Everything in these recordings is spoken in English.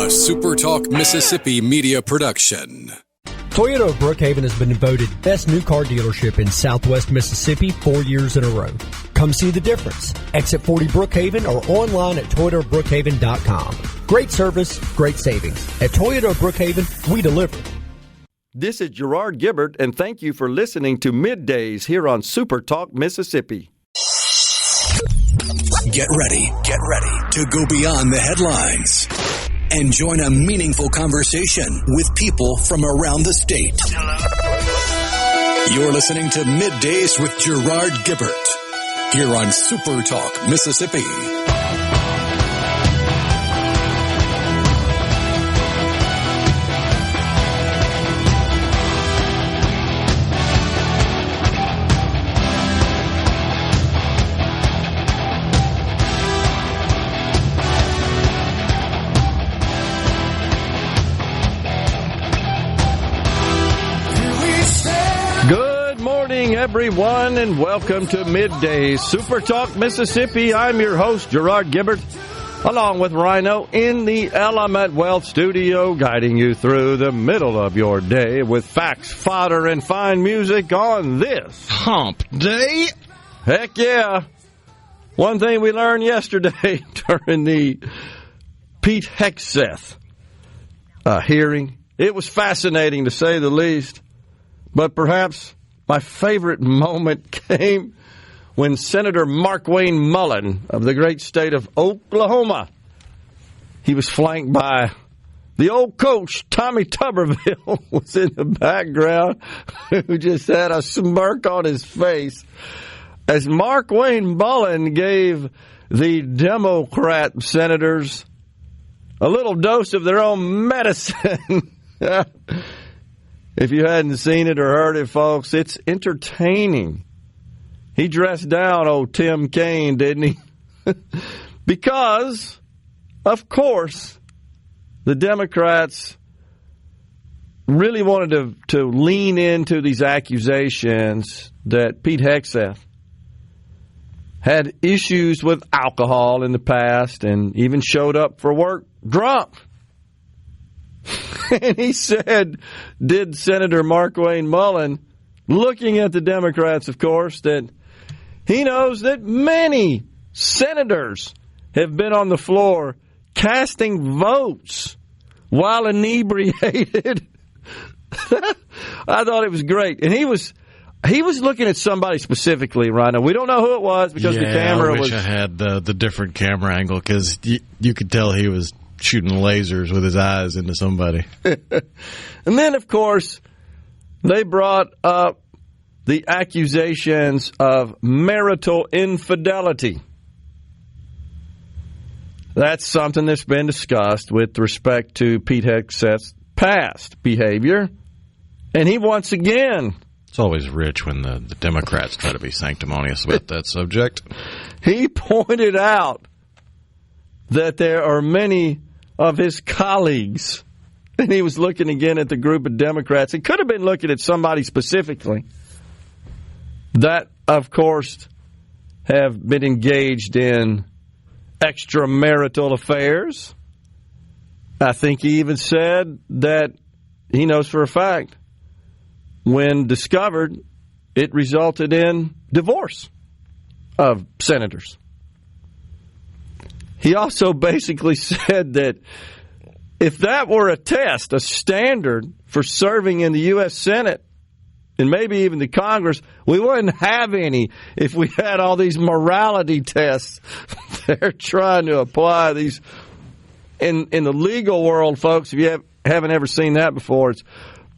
SuperTalk Mississippi Media production. Toyota of Brookhaven has been voted best new car dealership in Southwest Mississippi 4 years in a row. Come see the difference. Exit 40 Brookhaven or online at toyotabrookhaven.com. Great service, great savings. At Toyota of Brookhaven, we deliver. This is Gerard Gibert, and thank you for listening to Middays here on SuperTalk Mississippi. Get ready to go beyond the headlines and join a meaningful conversation with people from around the state. You're listening to Middays with Gerard Gibert here on SuperTalk Mississippi. Everyone, and welcome to Middays SuperTalk Mississippi. I'm your host, Gerard Gibert, along with Rhino in the Element Wealth Studio, guiding you through the middle of your day with facts, fodder, and fine music on this Hump Day. Heck yeah. One thing we learned yesterday during the Pete Hegseth hearing, it was fascinating to say the least, but perhaps my favorite moment came when Senator Markwayne Mullin of the great state of Oklahoma, he was flanked by the old coach, Tommy Tuberville, was in the background, who just had a smirk on his face, as Markwayne Mullin gave the Democrat senators a little dose of their own medicine. If you hadn't seen it or heard it, folks, it's entertaining. He dressed down old Tim Kaine, didn't he? Because, of course, the Democrats really wanted to lean into these accusations that Pete Hegseth had issues with alcohol in the past and even showed up for work drunk. And he said, did Senator Markwayne Mullin, looking at the Democrats, of course, that he knows that many senators have been on the floor casting votes while inebriated. I thought it was great. And he was looking at somebody specifically, Rhino. We don't know who it was because the camera was... I wish I had the different camera angle because you could tell he was shooting lasers with his eyes into somebody. And then, of course, they brought up the accusations of marital infidelity. That's something that's been discussed with respect to Pete Hegseth's past behavior. And he once again... It's always rich when the Democrats try to be sanctimonious about that subject. He pointed out that there are many of his colleagues, and he was looking again at the group of Democrats. He could have been looking at somebody specifically that, of course, have been engaged in extramarital affairs. I think he even said that he knows for a fact when discovered, it resulted in divorce of senators. He also basically said that if that were a test, a standard for serving in the U.S. Senate and maybe even the Congress, we wouldn't have any if we had all these morality tests they're trying to apply. These in the legal world, folks, if you haven't ever seen that before,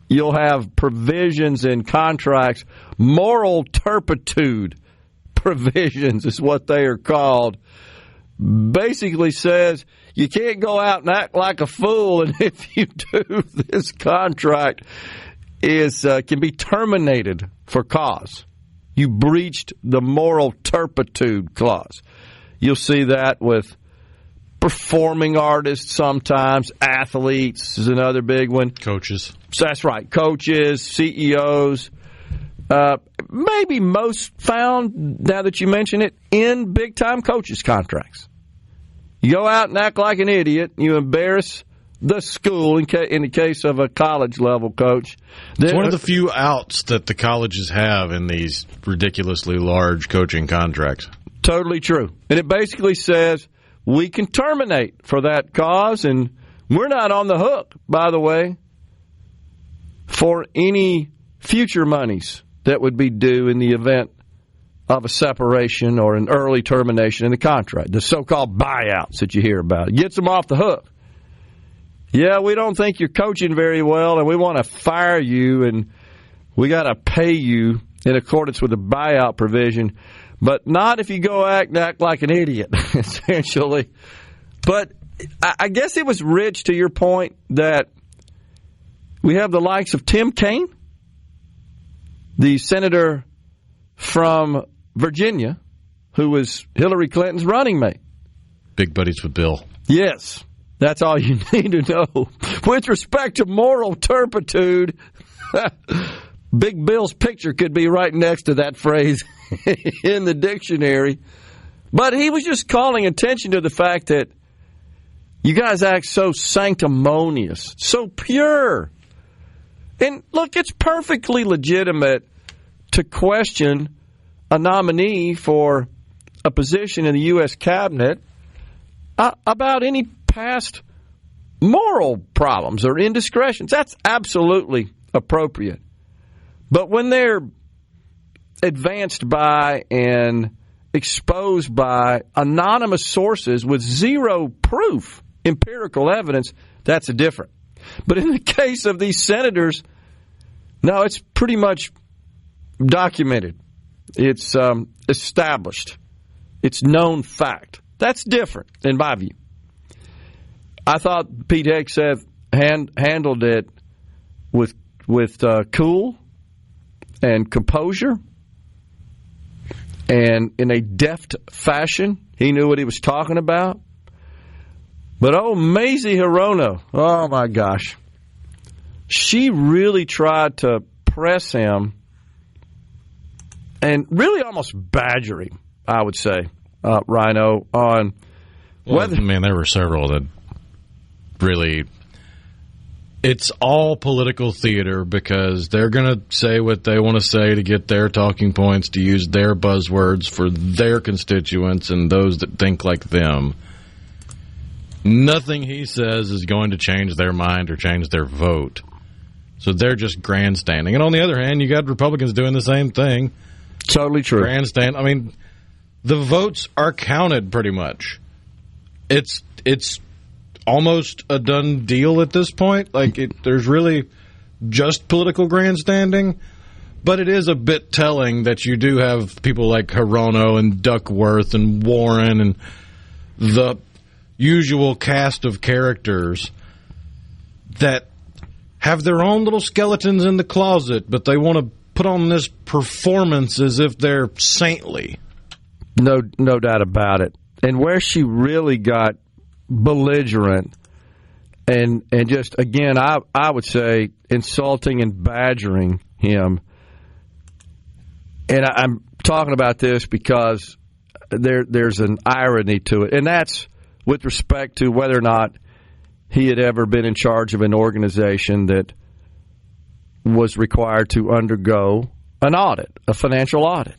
you'll have provisions in contracts, moral turpitude provisions is what they are called. Basically says you can't go out and act like a fool, and if you do, this contract can be terminated for cause. You breached the moral turpitude clause. You'll see that with performing artists sometimes, athletes is another big one. Coaches. So that's right, coaches, CEOs. Maybe most found, now that you mention it, in big-time coaches' contracts. You go out and act like an idiot, you embarrass the school in the case of a college level coach. It's one of the few outs that the colleges have in these ridiculously large coaching contracts. Totally true. And it basically says we can terminate for that cause, and we're not on the hook, by the way, for any future monies that would be due in the event of a separation or an early termination in the contract, the so-called buyouts that you hear about. It gets them off the hook. Yeah, we don't think you're coaching very well, and we want to fire you, and we got to pay you in accordance with the buyout provision, but not if you go act like an idiot, essentially. But I guess it was rich to your point that we have the likes of Tim Kaine, the senator from Virginia, who was Hillary Clinton's running mate. Big buddies with Bill. Yes, that's all you need to know. With respect to moral turpitude, Big Bill's picture could be right next to that phrase in the dictionary. But he was just calling attention to the fact that you guys act so sanctimonious, so pure. And look, it's perfectly legitimate to question a nominee for a position in the U.S. cabinet about any past moral problems or indiscretions. That's absolutely appropriate. But when they're advanced by and exposed by anonymous sources with zero proof, empirical evidence, that's different. But in the case of these senators, no, it's pretty much documented. It's established. It's known fact. That's different, in my view. I thought Pete Hegseth handled it with cool and composure and in a deft fashion. He knew what he was talking about. But Mazie Hirono, oh my gosh, she really tried to press him and really almost badger him, I would say, Rhino, on whether... Well, man, there were several that really... It's all political theater because they're going to say what they want to say to get their talking points, to use their buzzwords for their constituents and those that think like them. Nothing he says is going to change their mind or change their vote. So they're just grandstanding. And on the other hand, you got Republicans doing the same thing. Totally true. Grandstand. I mean, the votes are counted pretty much. It's almost a done deal at this point. Like, there's really just political grandstanding. But it is a bit telling that you do have people like Hirono and Duckworth and Warren and the usual cast of characters that have their own little skeletons in the closet, but they want to put on this performance as if they're saintly. No doubt about it. And where she really got belligerent and just, again, I would say insulting and badgering him. And I'm talking about this because there's an irony to it, and that's with respect to whether or not he had ever been in charge of an organization that was required to undergo an audit, a financial audit.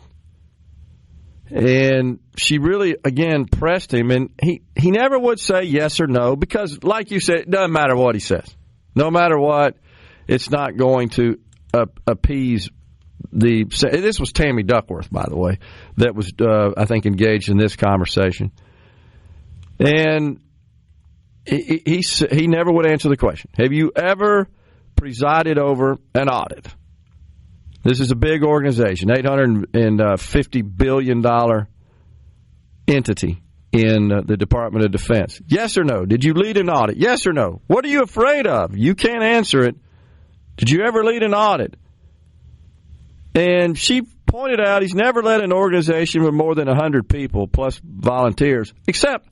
And she really, again, pressed him, and he never would say yes or no because, like you said, it doesn't matter what he says. No matter what, it's not going to appease the... This was Tammy Duckworth, by the way, that was, I think, engaged in this conversation. And he never would answer the question. Have you ever presided over an audit? This is a big organization, $850 billion entity in the Department of Defense. Yes or no? Did you lead an audit? Yes or no? What are you afraid of? You can't answer it. Did you ever lead an audit? And she pointed out he's never led an organization with more than 100 people plus volunteers, except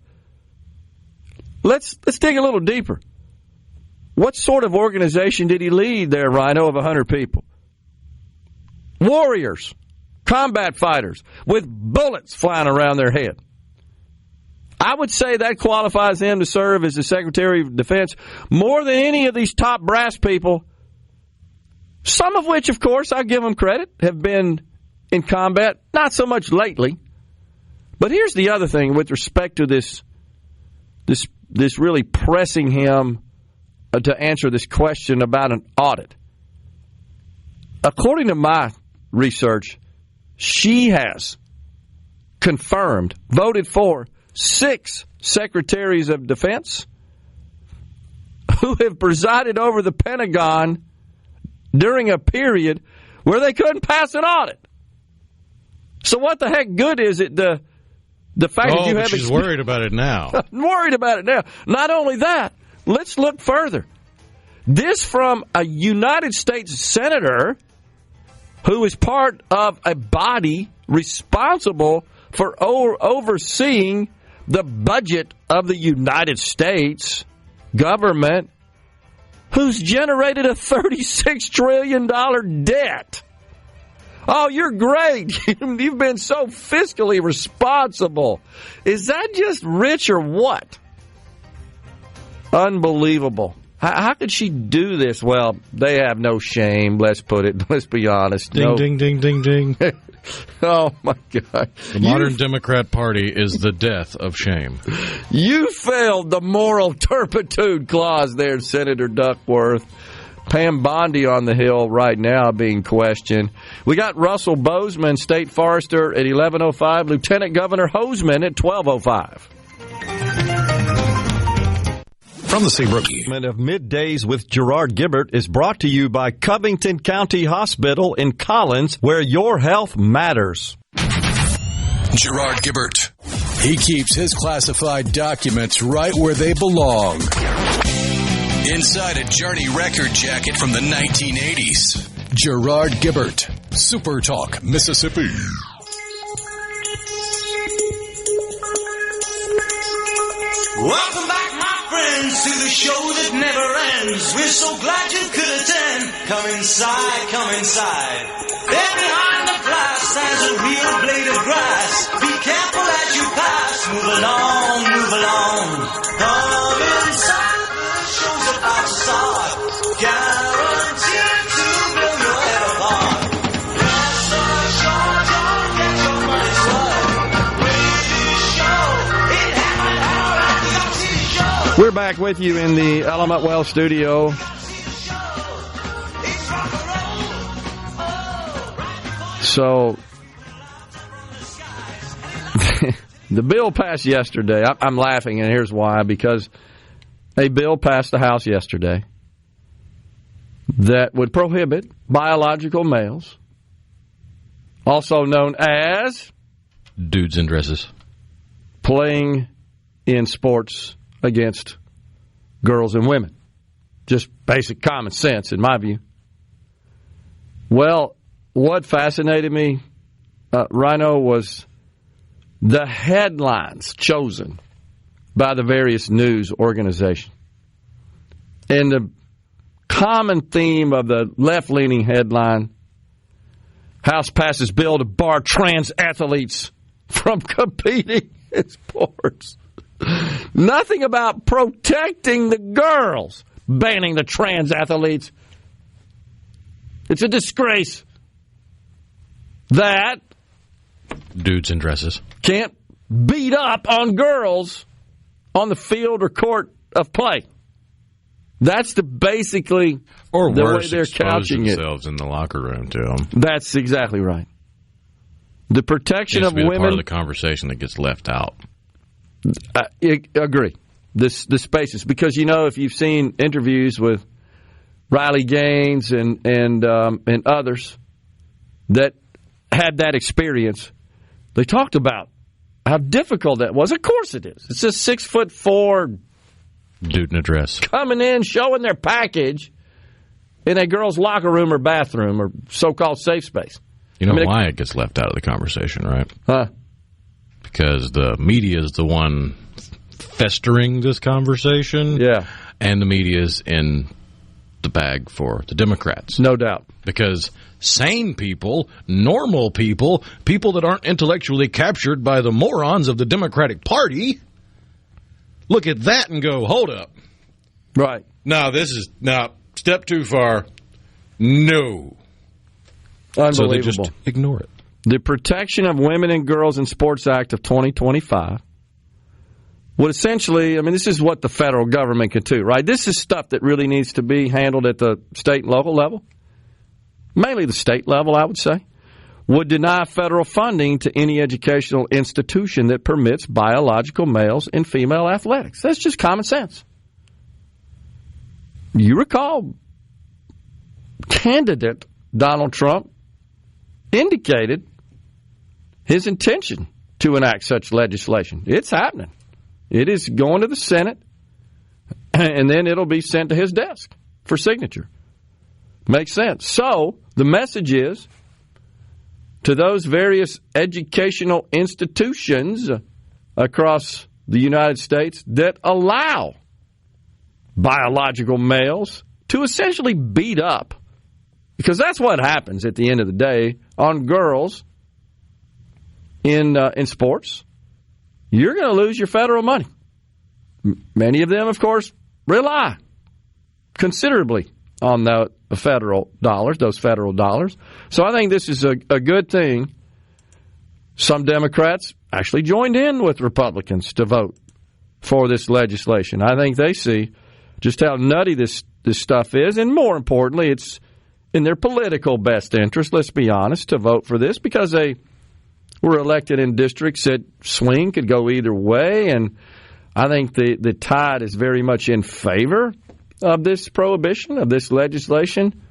let's dig a little deeper. What sort of organization did he lead there, Rhino, of 100 people? Warriors, combat fighters with bullets flying around their head. I would say that qualifies him to serve as the Secretary of Defense more than any of these top brass people, some of which, of course, I give them credit, have been in combat, not so much lately. But here's the other thing with respect to this really pressing him to answer this question about an audit. According to my research, she has confirmed, voted for 6 secretaries of defense who have presided over the Pentagon during a period where they couldn't pass an audit. So what the heck good is it the fact that you have... she's worried about it now. I'm worried about it now. Not only that, let's look further. This from a United States senator who is part of a body responsible for overseeing the budget of the United States government, who's generated a $36 trillion debt. Oh, you're great. You've been so fiscally responsible. Is that just rich or what? Unbelievable. How could she do this? Well, they have no shame. Let's be honest. Ding, ding, ding, ding, ding. Oh, my God. The modern Democrat Party is the death of shame. You failed the moral turpitude clause there, Senator Duckworth. Pam Bondi on the Hill right now being questioned. We got Russell Bozeman, State Forester, at 11:05. Lieutenant Governor Hoseman at 12:05. From the Seabrook of Middays with Gerard Gibert is brought to you by Covington County Hospital in Collins, where your health matters. Gerard Gibert. He keeps his classified documents right where they belong. Inside a Journey record jacket from the 1980s. Gerard Gibert, SuperTalk Mississippi. Welcome back, my friends, to the show that never ends. We're so glad you could attend. Come inside, come inside. There behind the glass stands a real blade of grass. Be careful as you pass. Move along, move along. Come inside, the show's about to start. Guaranteed to blow your head apart. Rest assured, you'll get your money's worth. British show, it happened all at the Oxy Show. We're back with you in the Element Well studio. So, the bill passed yesterday. I'm laughing, and here's why. Because a bill passed the House yesterday that would prohibit biological males, also known as dudes in dresses, playing in sports against girls and women. Just basic common sense, in my view. Well, what fascinated me, Rhino, was the headlines chosen by the various news organizations. And the common theme of the left-leaning headline, House passes bill to bar trans athletes from competing in sports. Nothing about protecting the girls, banning the trans athletes. It's a disgrace that dudes in dresses can't beat up on girls on the field or court of play. That's basically or the worse, way they're couching themselves in the locker room to them. That's exactly right. The protection of women. Part of the conversation that gets left out. I agree. The spaces, because if you've seen interviews with Riley Gaines and others that had that experience, they talked about how difficult that was. Of course it is. It's a 6'4" dude in a dress coming in, showing their package in a girl's locker room or bathroom or so-called safe space. You know why it gets left out of the conversation, right? Huh? Because the media is the one festering this conversation. Yeah. And the media is in the bag for the Democrats. No doubt. Because sane people, normal people, people that aren't intellectually captured by the morons of the Democratic Party look at that and go, hold up. Right. No, this is step too far. No. Unbelievable. So they just ignore it. The Protection of Women and Girls in Sports Act of 2025 would essentially, I mean, this is what the federal government can do, right? This is stuff that really needs to be handled at the state and local level. Mainly the state level, I would say. Would deny federal funding to any educational institution that permits biological males in female athletics. That's just common sense. You recall, candidate Donald Trump indicated his intention to enact such legislation. It's happening. It is going to the Senate, and then it'll be sent to his desk for signature. Makes sense. So the message is to those various educational institutions across the United States that allow biological males to essentially beat up, because that's what happens at the end of the day, on girls in sports. You're going to lose your federal money. Many of them, of course, rely considerably on the federal dollars, those federal dollars. So I think this is a good thing. Some Democrats actually joined in with Republicans to vote for this legislation. I think they see just how nutty this stuff is, and more importantly, it's in their political best interest, let's be honest, to vote for this, because they were elected in districts that swing, could go either way, and I think the tide is very much in favor of this prohibition, of this legislation,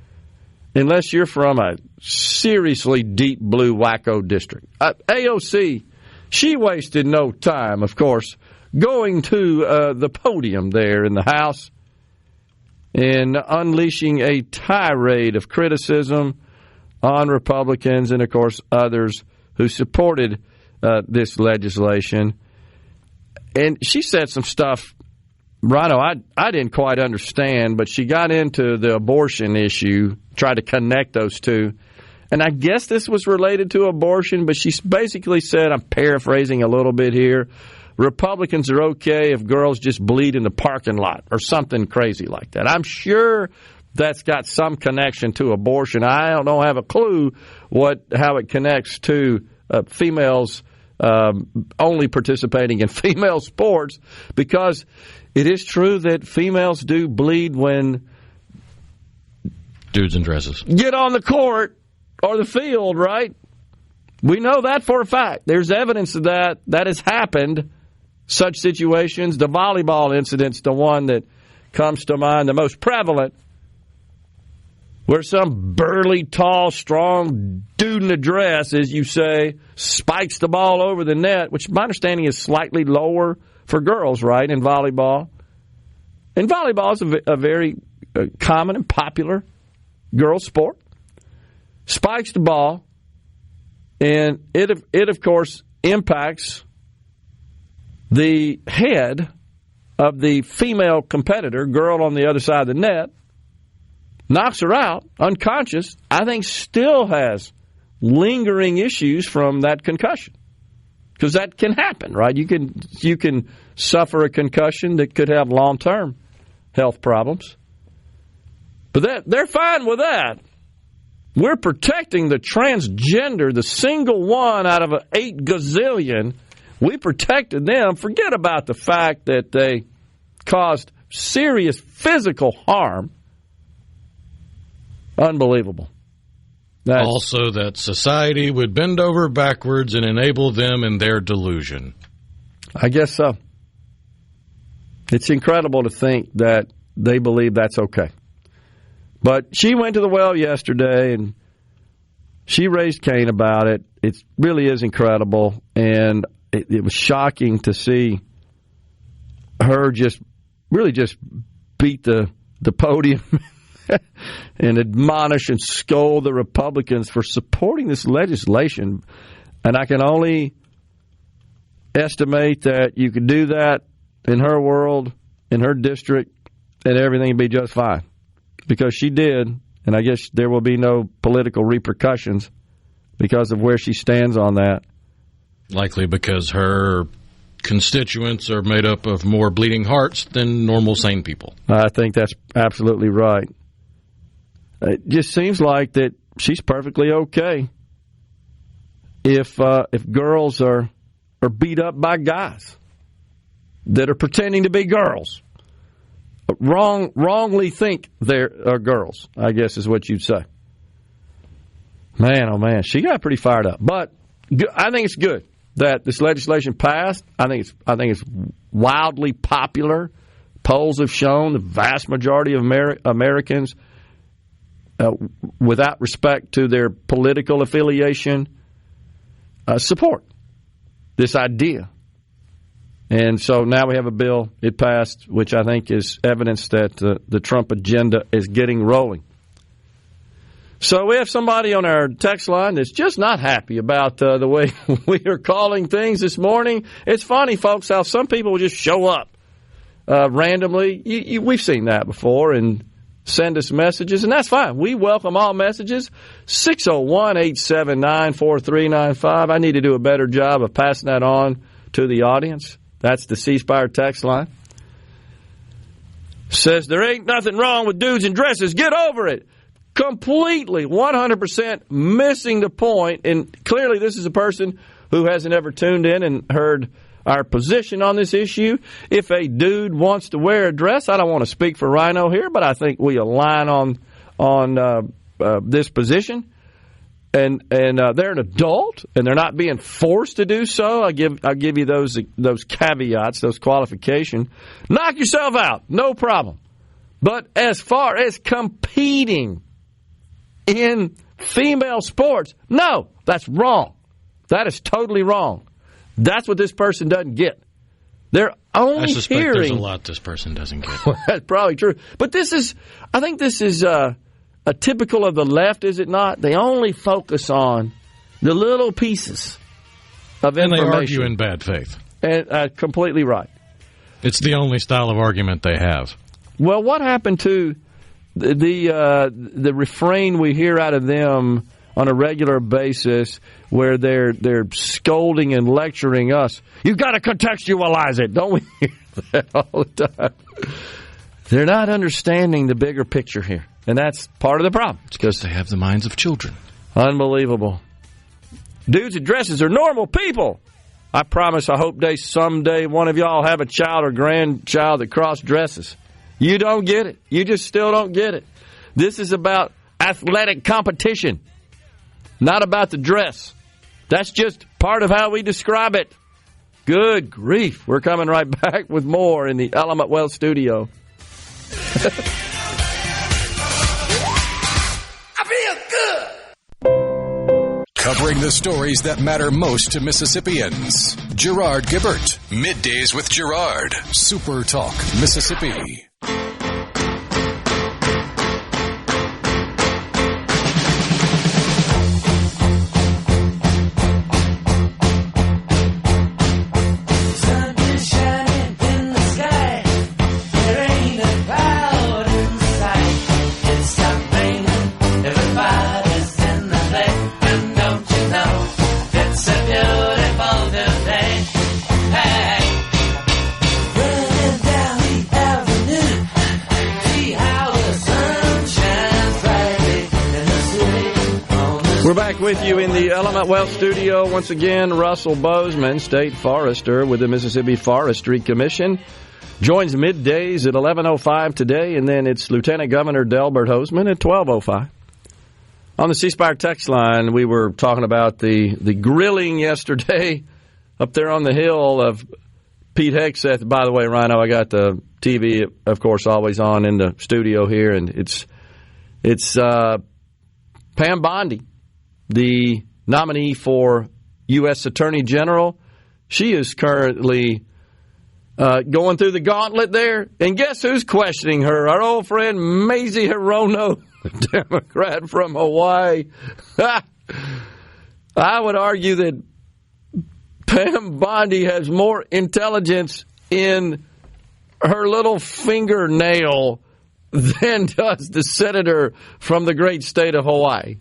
unless you're from a seriously deep blue wacko district. AOC, she wasted no time, of course, going to the podium there in the House and unleashing a tirade of criticism on Republicans and, of course, others who supported this legislation. And she said some stuff, Rhino, I didn't quite understand, but she got into the abortion issue, tried to connect those two. And I guess this was related to abortion, but she basically said, I'm paraphrasing a little bit here, Republicans are okay if girls just bleed in the parking lot or something crazy like that. I'm sure that's got some connection to abortion. I don't have a clue how it connects to females only participating in female sports, because it is true that females do bleed when dudes in dresses get on the court or the field, right? We know that for a fact. There's evidence of that. That has happened. Such situations, the volleyball incident's the one that comes to mind, the most prevalent, where some burly, tall, strong dude in a dress, as you say, spikes the ball over the net, which my understanding is slightly lower for girls, right, in volleyball. And volleyball is a very common and popular girl sport. Spikes the ball, and it of course, impacts the head of the female competitor, girl on the other side of the net, knocks her out, unconscious, I think still has lingering issues from that concussion. Because that can happen, right? You can suffer a concussion that could have long-term health problems. But they're fine with that. We're protecting the transgender, the single one out of 8 gazillion. We protected them. Forget about the fact that they caused serious physical harm. Unbelievable. Also, that society would bend over backwards and enable them in their delusion. I guess so. It's incredible to think that they believe that's okay. But she went to the well yesterday, and she raised Cain about it. It really is incredible, and it was shocking to see her just beat the podium and admonish and scold the Republicans for supporting this legislation. And I can only estimate that you could do that in her world, in her district, and everything would be just fine. Because she did, and I guess there will be no political repercussions because of where she stands on that. Likely because her constituents are made up of more bleeding hearts than normal sane people. I think that's absolutely right. It just seems like that she's perfectly okay if girls are beat up by guys that are pretending to be girls. Wrongly think they're girls, I guess is what you'd say. Man, oh man, she got pretty fired up. But I think it's good that this legislation passed. I think it's wildly popular. Polls have shown the vast majority of Americans, without respect to their political affiliation, support this idea. And so now we have a bill, it passed, which I think is evidence that the Trump agenda is getting rolling. So we have somebody on our text line that's just not happy about the way we are calling things this morning. It's funny, folks, how some people will just show up randomly. We've seen that before and send us messages, and that's fine. We welcome all messages. 601-879-4395. I need to do a better job of passing that on to the audience. That's the C Spire text line. Says, there ain't nothing wrong with dudes in dresses. Get over it. Completely, 100% missing the point. And clearly this is a person who hasn't ever tuned in and heard our position on this issue. If a dude wants to wear a dress, I don't want to speak for Rhino here, but I think we align on this position. And they're an adult, and they're not being forced to do so. I'll give you those caveats, those qualifications. Knock yourself out, no problem. But as far as competing in female sports, no, that's wrong. That is totally wrong. That's what this person doesn't get. They're only I suspect hearing. There's a lot this person doesn't get. That's probably true. But I think this is a typical of the left, is it not? They only focus on the little pieces of information. And they argue in bad faith. And completely right. It's the only style of argument they have. Well, what happened to the refrain we hear out of them on a regular basis where they're scolding and lecturing us? You've got to contextualize it. Don't we hear that all the time? They're not understanding the bigger picture here. And that's part of the problem. It's because they have the minds of children. Unbelievable. Dudes in dresses are normal people. I promise, I hope someday one of y'all have a child or grandchild that cross dresses. You don't get it. You just still don't get it. This is about athletic competition, not about the dress. That's just part of how we describe it. Good grief. We're coming right back with more in the Element Wealth studio. Covering the stories that matter most to Mississippians. Gerard Gibert. Middays with Gerard. SuperTalk Mississippi. We're back with you in the Element Wealth studio. Once again, Russell Bozeman, state forester with the Mississippi Forestry Commission, joins Middays at 11:05 today, and then it's Lieutenant Governor Delbert Hosemann at 12:05. On the C Spire text line, we were talking about the grilling yesterday up there on the hill of Pete Hegseth. By the way, Rhino, I got the TV, of course, always on in the studio here, and it's Pam Bondi, the nominee for U.S. Attorney General. She is currently going through the gauntlet there. And guess who's questioning her? Our old friend Mazie Hirono, Democrat from Hawaii. I would argue that Pam Bondi has more intelligence in her little fingernail than does the senator from the great state of Hawaii.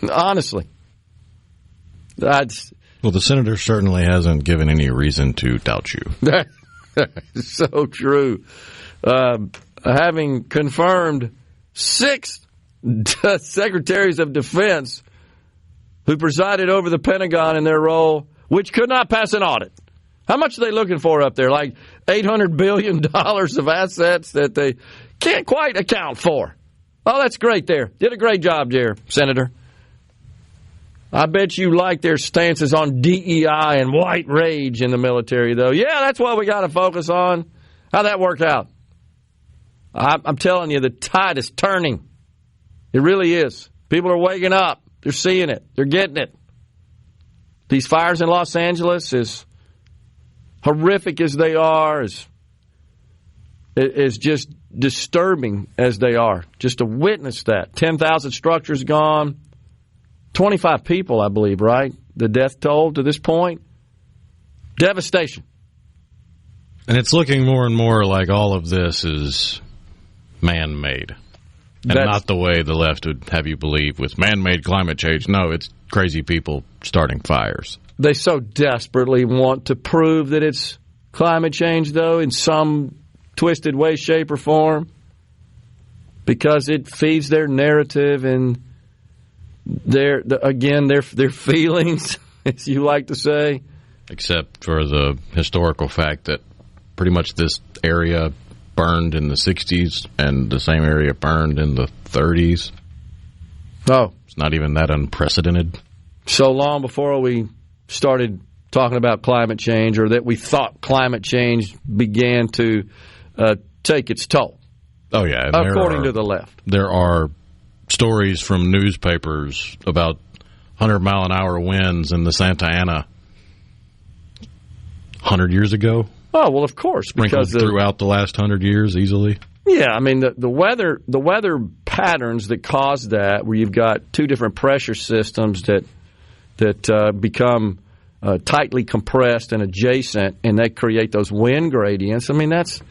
Honestly. Well, the senator certainly hasn't given any reason to doubt you. That's so true. Having confirmed 6 secretaries of defense who presided over the Pentagon in their role, which could not pass an audit. How much are they looking for up there? Like $800 billion of assets that they can't quite account for. Oh, that's great there. Did a great job there, Senator. I bet you like their stances on DEI and white rage in the military, though. Yeah, that's what we got to focus on. How'd that work out? I'm telling you, the tide is turning. It really is. People are waking up. They're seeing it. They're getting it. These fires in Los Angeles, as horrific as they are, is just disturbing as they are. Just to witness that. 10,000 structures gone. 25 people, I believe, right? The death toll to this point. Devastation. And it's looking more and more like all of this is man-made. And not the way the left would have you believe with man-made climate change. No, it's crazy people starting fires. They so desperately want to prove that it's climate change, though, in some twisted way, shape, or form, because it feeds their narrative and their feelings, as you like to say. Except for the historical fact that pretty much this area burned in the 60s and the same area burned in the 30s. Oh. It's not even that unprecedented. So long before we started talking about climate change, or that we thought climate change began to take its toll. Oh, yeah. According to the left. There are stories from newspapers about 100-mile-an-hour winds in the Santa Ana 100 years ago. Oh, well, of course. Sprinkled throughout the last 100 years easily. Yeah, I mean, the weather patterns that cause that, where you've got 2 different pressure systems that become tightly compressed and adjacent, and they create those wind gradients. I mean, that's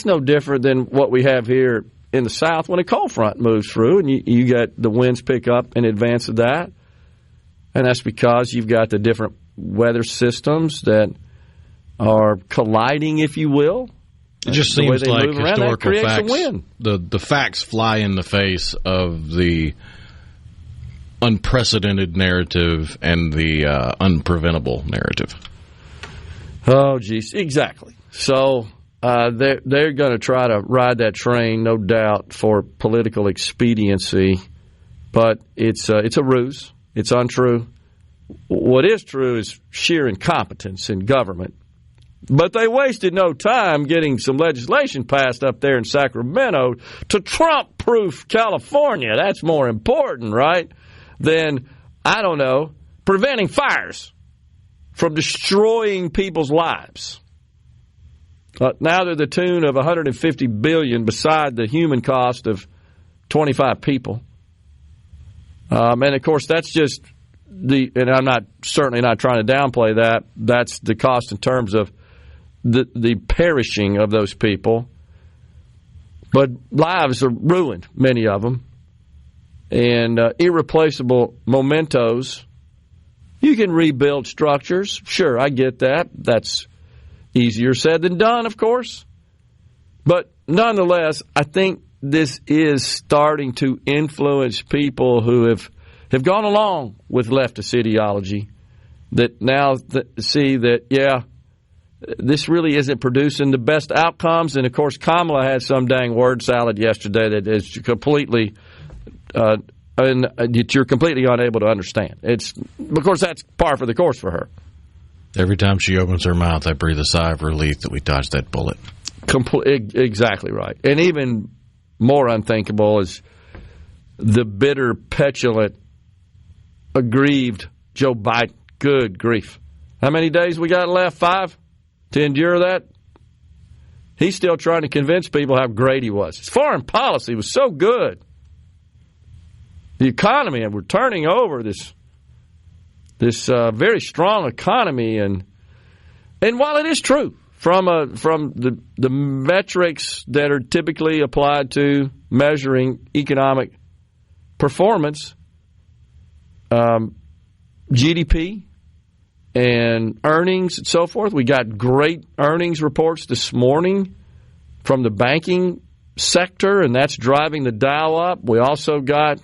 no different than what we have here in the South when a cold front moves through, and you get the winds pick up in advance of that. And that's because you've got the different weather systems that are colliding, if you will. It just seems like historical facts. The facts fly in the face of the unprecedented narrative and the unpreventable narrative. Oh, geez, exactly. So they're going to try to ride that train, no doubt, for political expediency. But it's a ruse. It's untrue. What is true is sheer incompetence in government. But they wasted no time getting some legislation passed up there in Sacramento to Trump-proof California. That's more important, right, than, I don't know, preventing fires from destroying people's lives. Now they're the tune of $150 billion beside the human cost of 25 people. And, of course, that's just and I'm certainly not trying to downplay that. That's the cost in terms of the perishing of those people. But lives are ruined, many of them. And irreplaceable mementos. You can rebuild structures. Sure, I get that. That's easier said than done, of course. But nonetheless, I think this is starting to influence people who have gone along with leftist ideology, that now see that, yeah, this really isn't producing the best outcomes. And, of course, Kamala had some dang word salad yesterday that is completely that you're completely unable to understand. Of course, that's par for the course for her. Every time she opens her mouth, I breathe a sigh of relief that we dodged that bullet. Exactly right. And even more unthinkable is the bitter, petulant, aggrieved Joe Biden. Good grief. How many days we got left? 5? To endure that? He's still trying to convince people how great he was. His foreign policy was so good. The economy, and we're turning over this very strong economy, and while it is true from the metrics that are typically applied to measuring economic performance, GDP and earnings and so forth. We got great earnings reports this morning from the banking sector, and that's driving the dial up. We also got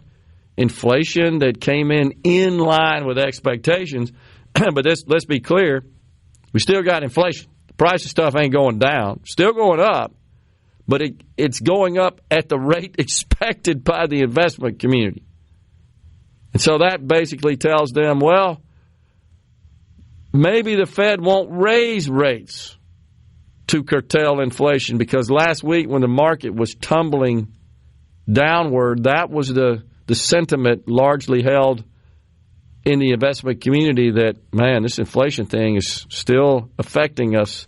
inflation that came in line with expectations. But let's be clear, we still got inflation. The price of stuff ain't going down. Still going up, but it's going up at the rate expected by the investment community. And so that basically tells them, well, maybe the Fed won't raise rates to curtail inflation, because last week when the market was tumbling downward, that was the sentiment largely held in the investment community that, man, this inflation thing is still affecting us,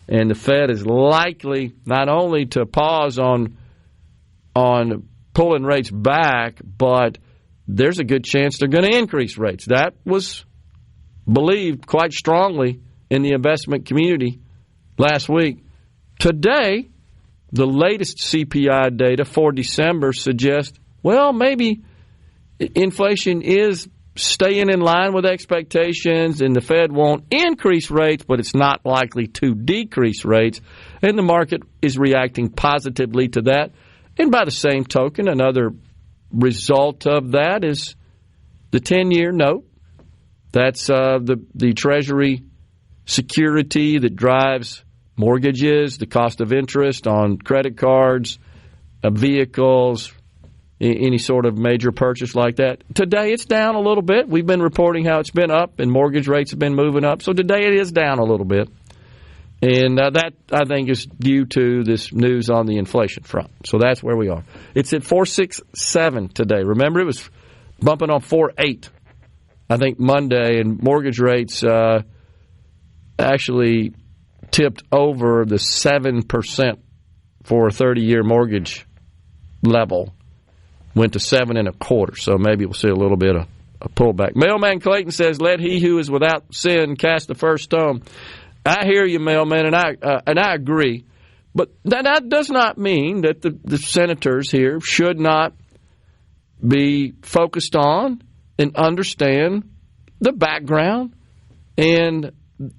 and the Fed is likely not only to pause on pulling rates back, but there's a good chance they're going to increase rates. That was believed quite strongly in the investment community last week. Today, the latest CPI data for December suggests, well, maybe inflation is staying in line with expectations and the Fed won't increase rates, but it's not likely to decrease rates. And the market is reacting positively to that. And by the same token, another result of that is the 10-year note. That's the Treasury security that drives mortgages, the cost of interest on credit cards, vehicles, any sort of major purchase like that. Today it's down a little bit. We've been reporting how it's been up and mortgage rates have been moving up. So today it is down a little bit. And that, I think, is due to this news on the inflation front. So that's where we are. It's at 4.67 today. Remember, it was bumping on 4.8, I think, Monday, and mortgage rates actually tipped over the 7% for a 30-year mortgage level. Went to 7.25, so maybe we'll see a little bit of a pullback. Mailman Clayton says, "Let he who is without sin cast the first stone." I hear you, Mailman, and I agree. But that does not mean that the senators here should not be focused on and understand the background and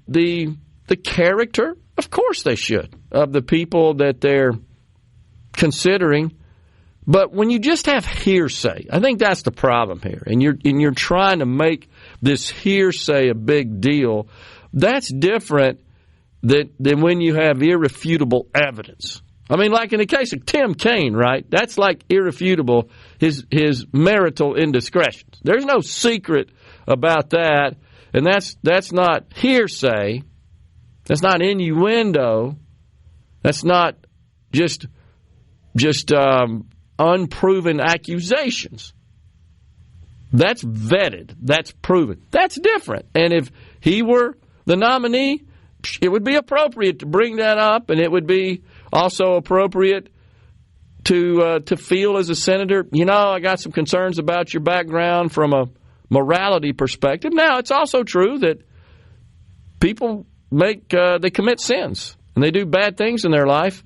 the character. Of course they should, of the people that they're considering. But when you just have hearsay, I think that's the problem here. And you're trying to make this hearsay a big deal. That's different than when you have irrefutable evidence. I mean, like in the case of Tim Kaine, right? That's like irrefutable, his marital indiscretions. There's no secret about that, and that's not hearsay. That's not innuendo. That's not just unproven accusations. That's vetted. That's proven. That's different. And if he were the nominee, it would be appropriate to bring that up, and it would be also appropriate to feel as a senator, I got some concerns about your background from a morality perspective. Now, it's also true that people they commit sins, and they do bad things in their life,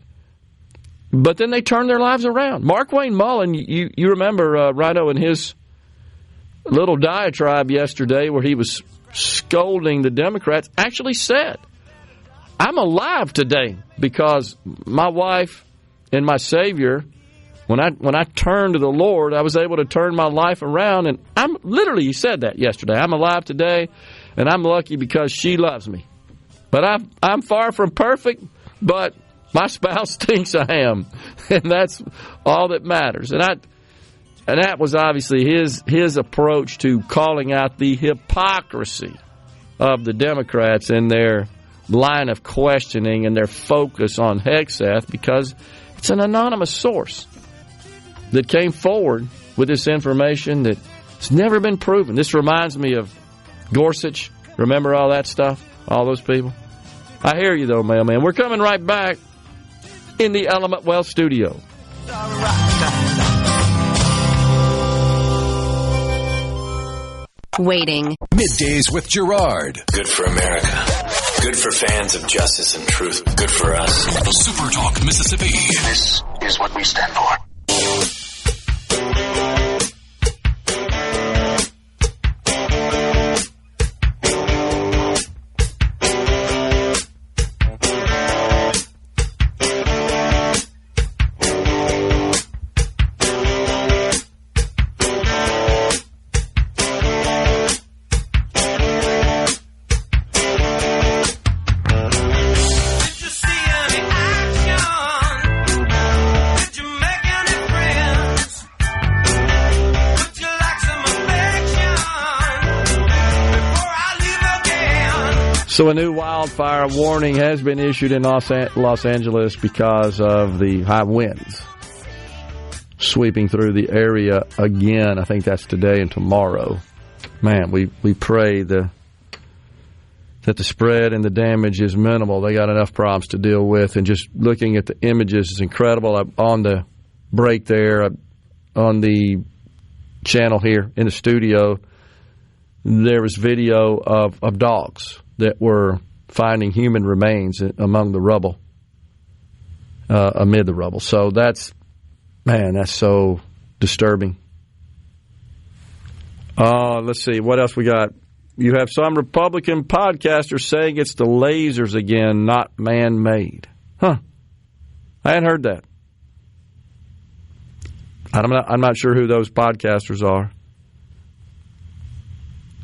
but then they turn their lives around. Mark Wayne Mullen, you remember Rhino and his little diatribe yesterday where he was scolding the Democrats, actually said, "I'm alive today because my wife and my Savior, when I turned to the Lord, I was able to turn my life around." And he said that yesterday. "I'm alive today, and I'm lucky because she loves me. But I'm far from perfect, but my spouse thinks I am." And that's all that matters. And that was obviously his approach to calling out the hypocrisy of the Democrats and their line of questioning and their focus on Hegseth, because it's an anonymous source that came forward with this information that's never been proven. This reminds me of Gorsuch. Remember all that stuff? All those people? I hear you, though, Mailman. We're coming right back in the Element Wealth studio. Waiting. Middays with Gerard. Good for America. Good for fans of justice and truth. Good for us. SuperTalk Mississippi. This is what we stand for. So a new wildfire warning has been issued in Los Angeles because of the high winds sweeping through the area again. I think that's today and tomorrow. Man, we pray that the spread and the damage is minimal. They got enough problems to deal with, and just looking at the images is incredible. On the break there, on the channel here in the studio, there was video of dogs that were finding human remains among the rubble, amid the rubble. So that's so disturbing. Let's see, what else we got? You have some Republican podcasters saying it's the lasers again, not man-made. Huh. I hadn't heard that. I'm not sure who those podcasters are.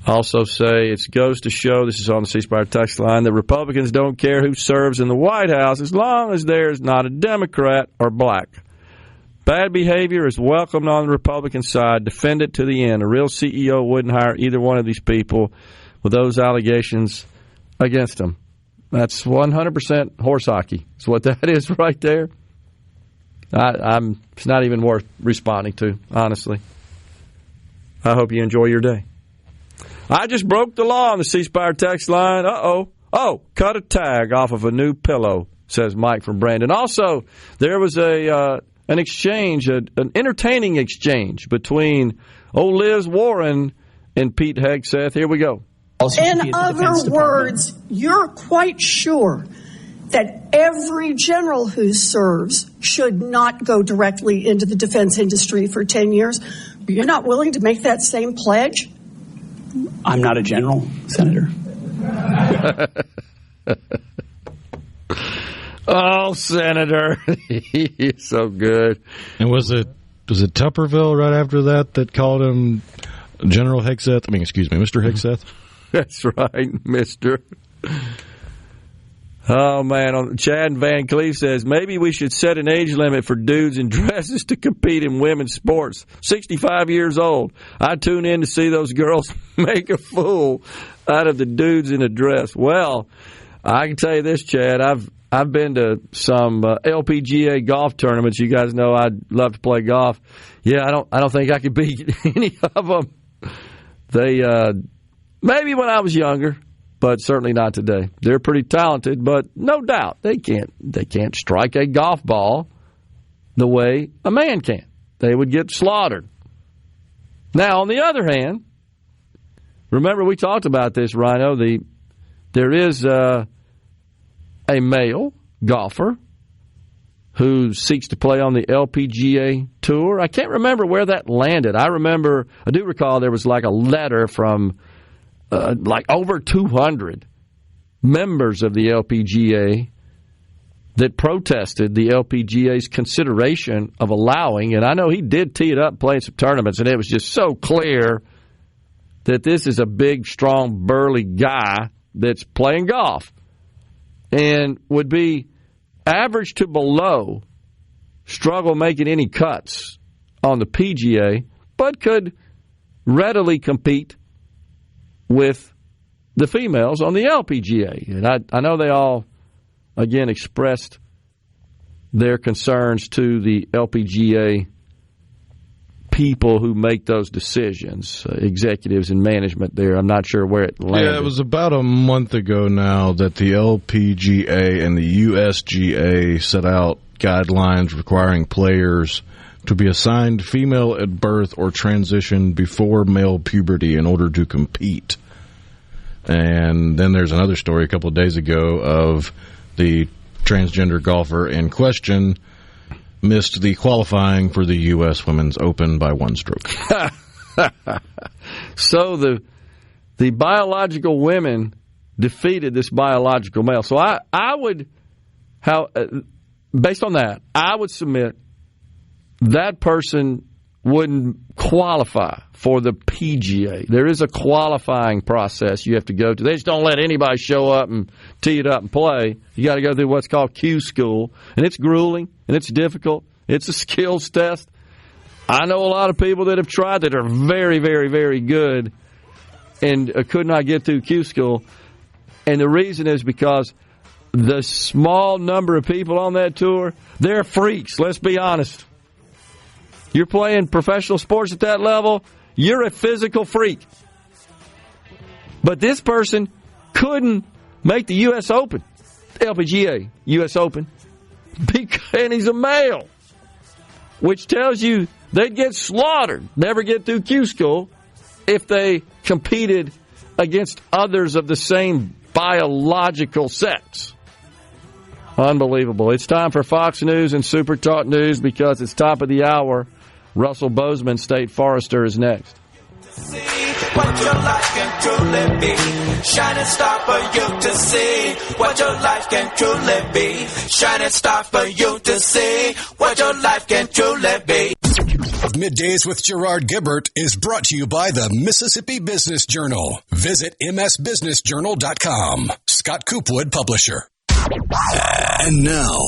Also say it goes to show, this is on the C Spire text line, that Republicans don't care who serves in the White House as long as there's not a Democrat or black. Bad behavior is welcomed on the Republican side. Defend it to the end. A real CEO wouldn't hire either one of these people with those allegations against them. That's 100% horse hockey. That's what that is right there. It's not even worth responding to, honestly. I hope you enjoy your day. I just broke the law on the C Spire text line. Oh, cut a tag off of a new pillow, says Mike from Brandon. Also, there was an exchange, an entertaining exchange between Liz Warren and Pete Hegseth. Here we go. In other words, you're quite sure that every general who serves should not go directly into the defense industry for 10 years. You're not willing to make that same pledge? I'm not a general, Senator. Oh, Senator. He's so good. And was it Tupperville right after that called him General Hegseth? Mr. Hegseth? That's right, Mr. Oh, man. Chad Van Cleve says, maybe we should set an age limit for dudes in dresses to compete in women's sports. 65 years old. I tune in to see those girls make a fool out of the dudes in a dress. Well, I can tell you this, Chad. I've been to some LPGA golf tournaments. You guys know I love to play golf. Yeah, I don't think I could beat any of them. They maybe when I was younger, but certainly not today. They're pretty talented, but no doubt they can't strike a golf ball the way a man can. They would get slaughtered. Now, on the other hand, remember we talked about this, Rhino. There is a male golfer who seeks to play on the LPGA tour. I can't remember where that landed. I do recall there was like a letter from like over 200 members of the LPGA that protested the LPGA's consideration of allowing, and I know he did tee it up playing some tournaments, and it was just so clear that this is a big, strong, burly guy that's playing golf and would be average to below, struggle making any cuts on the PGA, but could readily compete with the females on the LPGA. And I know they all, again, expressed their concerns to the LPGA people who make those decisions, executives and management there. I'm not sure where it landed. Yeah, it was about a month ago now that the LPGA and the USGA set out guidelines requiring players to be assigned female at birth or transition before male puberty in order to compete. And then there's another story a couple of days ago of the transgender golfer in question missed the qualifying for the U.S. Women's Open by one stroke. So the biological women defeated this biological male. So I would, based on that, I would submit that person wouldn't qualify for the PGA. There is a qualifying process you have to go to. They just don't let anybody show up and tee it up and play. You got to go through what's called Q school, and it's grueling, and it's difficult. It's a skills test. I know a lot of people that have tried that are very, very, very good and could not get through Q school. And the reason is because the small number of people on that tour, they're freaks, let's be honest. You're playing professional sports at that level, you're a physical freak. But this person couldn't make the U.S. Open, LPGA U.S. Open, and he's a male, which tells you they'd get slaughtered, never get through Q school, if they competed against others of the same biological sex. Unbelievable. It's time for Fox News and Super Talk News because it's top of the hour. Russell Bozeman, State Forester, is next. What your life can truly be. Shining star for you to see. What your life can truly be. Shining star for you to see. What your life can truly be. Middays with Gerard Gibert is brought to you by the Mississippi Business Journal. Visit msbusinessjournal.com. Scott Coopwood, publisher. And now,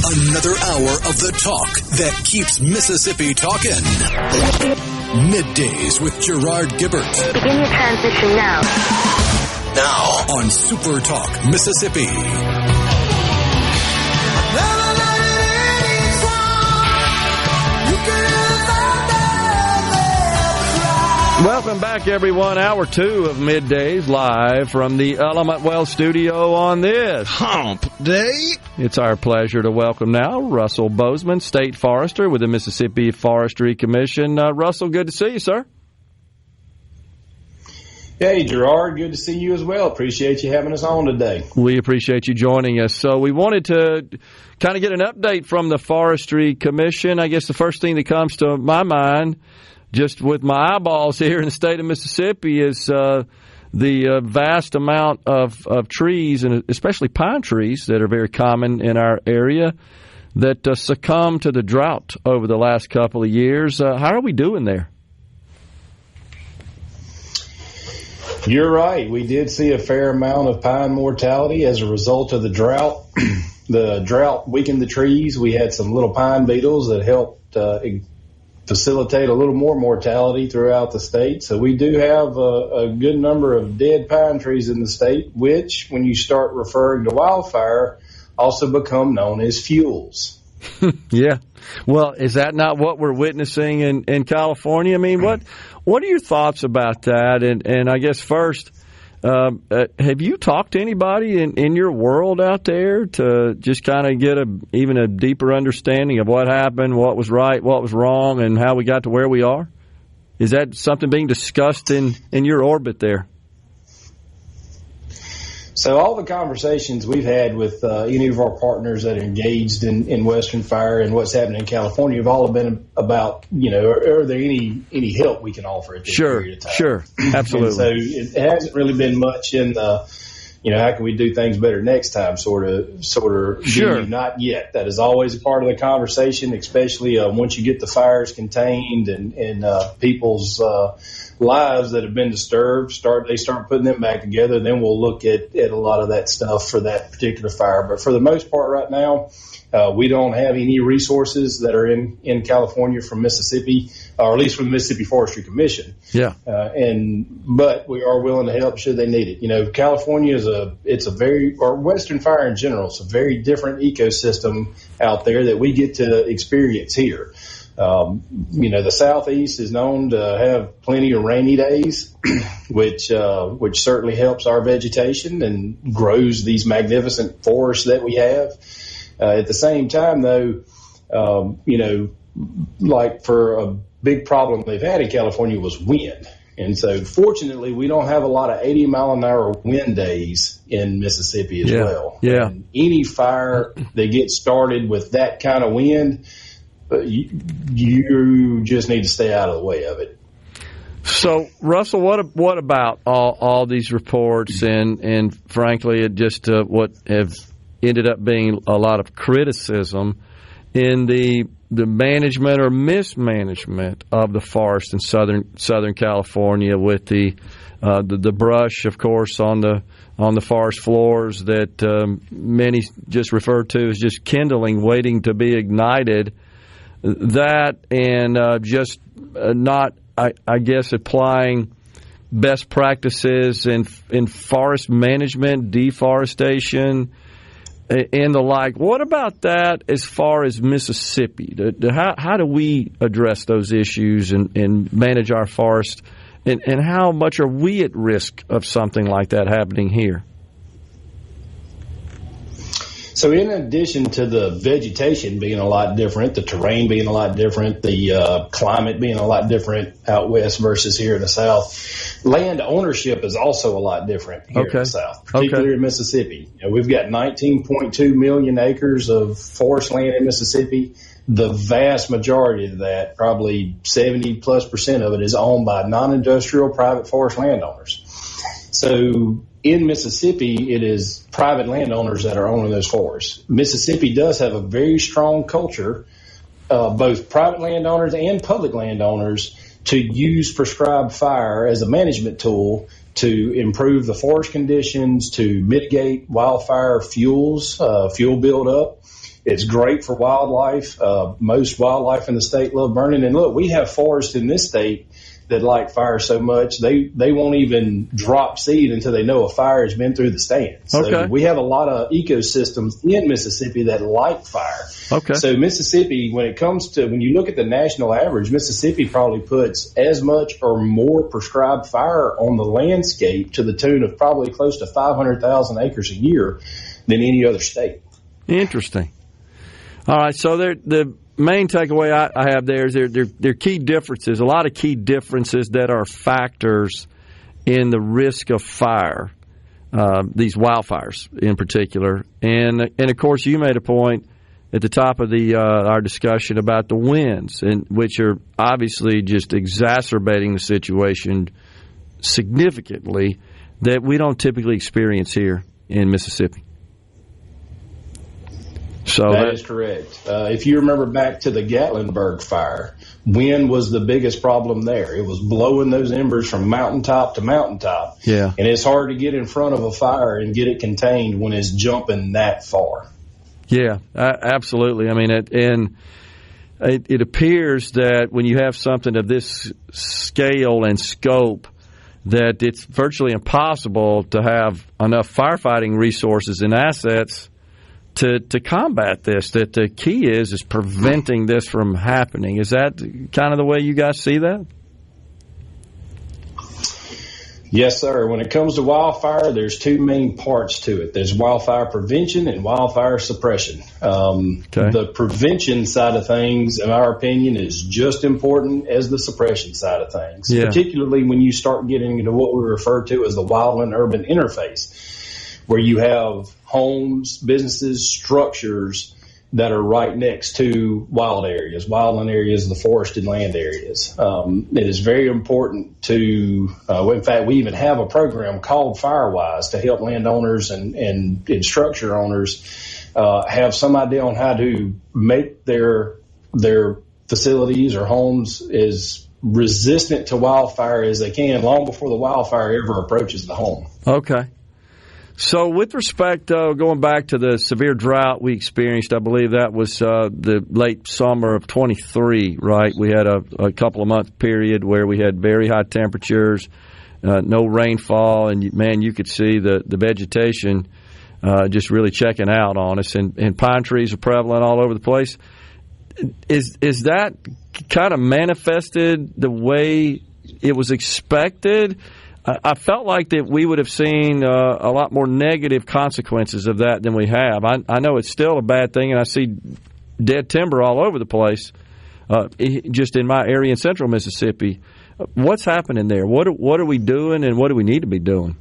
another hour of the talk that keeps Mississippi talking. Middays with Gerard Gibert. Begin your transition now. Now on Super Talk Mississippi. Welcome back, everyone. Hour 2 of Middays, live from the Element Well studio on this Hump Day. It's our pleasure to welcome now Russell Bozeman, State Forester with the Mississippi Forestry Commission. Russell, good to see you, sir. Hey, Gerard, good to see you as well. Appreciate you having us on today. We appreciate you joining us. So we wanted to kind of get an update from the Forestry Commission. I guess the first thing that comes to my mind, just with my eyeballs here in the state of Mississippi, is the vast amount of trees, and especially pine trees that are very common in our area, that succumb to the drought over the last couple of years. How are we doing there? You're right. We did see a fair amount of pine mortality as a result of the drought. The drought weakened the trees. We had some little pine beetles that helped facilitate a little more mortality throughout the state. So we do have a good number of dead pine trees in the state, which, when you start referring to wildfire, also become known as fuels. Yeah. Well, is that not what we're witnessing in California? I mean, what are your thoughts about that? And I guess first, have you talked to anybody in your world out there to just kind of get even a deeper understanding of what happened, what was right, what was wrong, and how we got to where we are? Is that something being discussed in your orbit there? So all the conversations we've had with any of our partners that are engaged in Western Fire and what's happening in California have all been about, are there any help we can offer at this period of time? Sure, absolutely. And so it hasn't really been much in the, how can we do things better next time sort of Sure. Not yet. That is always a part of the conversation, especially once you get the fires contained and people's lives that have been disturbed, they start putting them back together, then we'll look at a lot of that stuff for that particular fire. But for the most part right now, we don't have any resources that are in California from Mississippi, or at least from the Mississippi Forestry Commission. Yeah. But we are willing to help should they need it. California or Western Fire in general, it's a very different ecosystem out there that we get to experience here. The Southeast is known to have plenty of rainy days, which certainly helps our vegetation and grows these magnificent forests that we have. At the same time, though, like for a big problem they've had in California was wind. And so fortunately, we don't have a lot of 80-mile-an-hour wind days in Mississippi as well. Yeah. And any fire that gets started with that kind of wind, you just need to stay out of the way of it. So, Russell, what about all these reports and frankly, just what have ended up being a lot of criticism in the management or mismanagement of the forest in Southern California, with the brush, of course, on the forest floors that many just refer to as just kindling, waiting to be ignited. That and just not, I guess, applying best practices in forest management, deforestation, and the like. What about that as far as Mississippi? How do we address those issues and manage our forest? And how much are we at risk of something like that happening here? So in addition to the vegetation being a lot different, the terrain being a lot different, the climate being a lot different out west versus here in the south, land ownership is also a lot different here in the south, particularly in Mississippi. We've got 19.2 million acres of forest land in Mississippi. The vast majority of that, probably 70+% of it, is owned by non-industrial private forest landowners. So in Mississippi, it is private landowners that are owning those forests. Mississippi does have a very strong culture, both private landowners and public landowners, to use prescribed fire as a management tool to improve the forest conditions, to mitigate wildfire fuel buildup. It's great for wildlife. Most wildlife in the state love burning. And look, we have forests in this state that like fire so much, they won't even drop seed until they know a fire has been through the stand. So we have a lot of ecosystems in Mississippi that like fire. So Mississippi, when you look at the national average, Mississippi probably puts as much or more prescribed fire on the landscape to the tune of probably close to 500,000 acres a year than any other state. Interesting. All right, so the main takeaway I have there is there are key differences, a lot of key differences that are factors in the risk of fire, these wildfires in particular. And of course, you made a point at the top of our discussion about the winds, which are obviously just exacerbating the situation significantly that we don't typically experience here in Mississippi. So that is correct. If you remember back to the Gatlinburg fire, wind was the biggest problem there. It was blowing those embers from mountaintop to mountaintop. Yeah. And it's hard to get in front of a fire and get it contained when it's jumping that far. Yeah, absolutely. I mean, it appears that when you have something of this scale and scope, that it's virtually impossible to have enough firefighting resources and assets to combat this, that the key is preventing this from happening. Is that kind of the way you guys see that? Yes, sir. When it comes to wildfire, there's two main parts to it. There's wildfire prevention and wildfire suppression. The prevention side of things, in our opinion, is just important as the suppression side of things, particularly when you start getting into what we refer to as the wildland-urban interface, where you have homes, businesses, structures that are right next to wildland areas, the forested land areas. It is very important to, in fact, we even have a program called FireWise to help landowners and structure owners have some idea on how to make their facilities or homes as resistant to wildfire as they can long before the wildfire ever approaches the home. Okay. So with respect, going back to the severe drought we experienced, I believe that was the late summer of 23, right? We had a couple of month period where we had very high temperatures, no rainfall, and man, you could see the vegetation just really checking out on us, and pine trees are prevalent all over the place. Is that kind of manifested the way it was expected? I felt like that we would have seen a lot more negative consequences of that than we have. I know it's still a bad thing, and I see dead timber all over the place, just in my area in central Mississippi. What's happening there? What are we doing, and what do we need to be doing?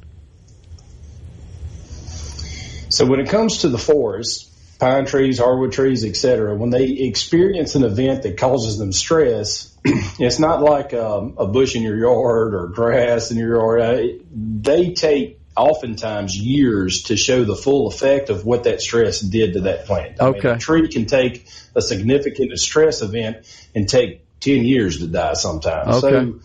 So when it comes to the forest, pine trees, hardwood trees, etc., when they experience an event that causes them stress, it's not like a bush in your yard or grass in your yard. They take oftentimes years to show the full effect of what that stress did to that plant. I mean, a tree can take a significant stress event and take 10 years to die sometimes. So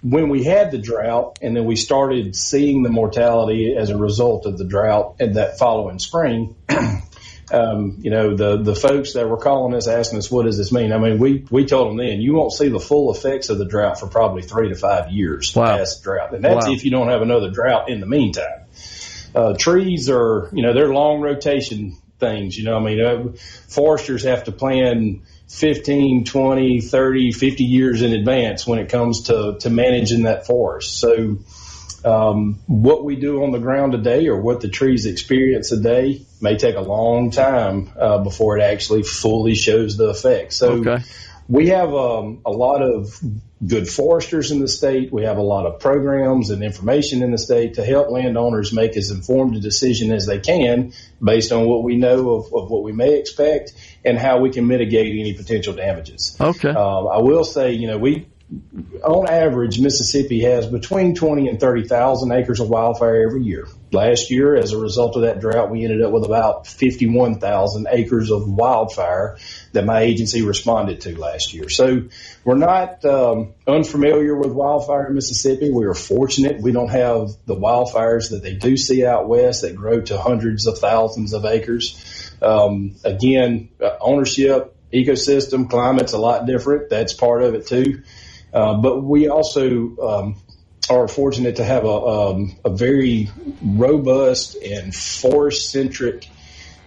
when we had the drought and then we started seeing the mortality as a result of the drought and that following spring, The folks that were calling us asking us, what does this mean? I mean, we told them then, you won't see the full effects of the drought for probably 3 to 5 years past the drought. And that's if you don't have another drought in the meantime. Trees are, they're long rotation things. Foresters have to plan 15, 20, 30, 50 years in advance when it comes to managing that forest. So what we do on the ground today or what the trees experience today may take a long time before it actually fully shows the effect. So we have a lot of good foresters in the state. We have a lot of programs and information in the state to help landowners make as informed a decision as they can based on what we know of what we may expect and how we can mitigate any potential damages. Okay. I will say, on average, Mississippi has between 20 and 30,000 acres of wildfire every year. Last year, as a result of that drought, we ended up with about 51,000 acres of wildfire that my agency responded to last year. So we're not unfamiliar with wildfire in Mississippi. We are fortunate. We don't have the wildfires that they do see out west that grow to hundreds of thousands of acres. Again, ownership, ecosystem, climate's a lot different. That's part of it too. But we also are fortunate to have a very robust and forest-centric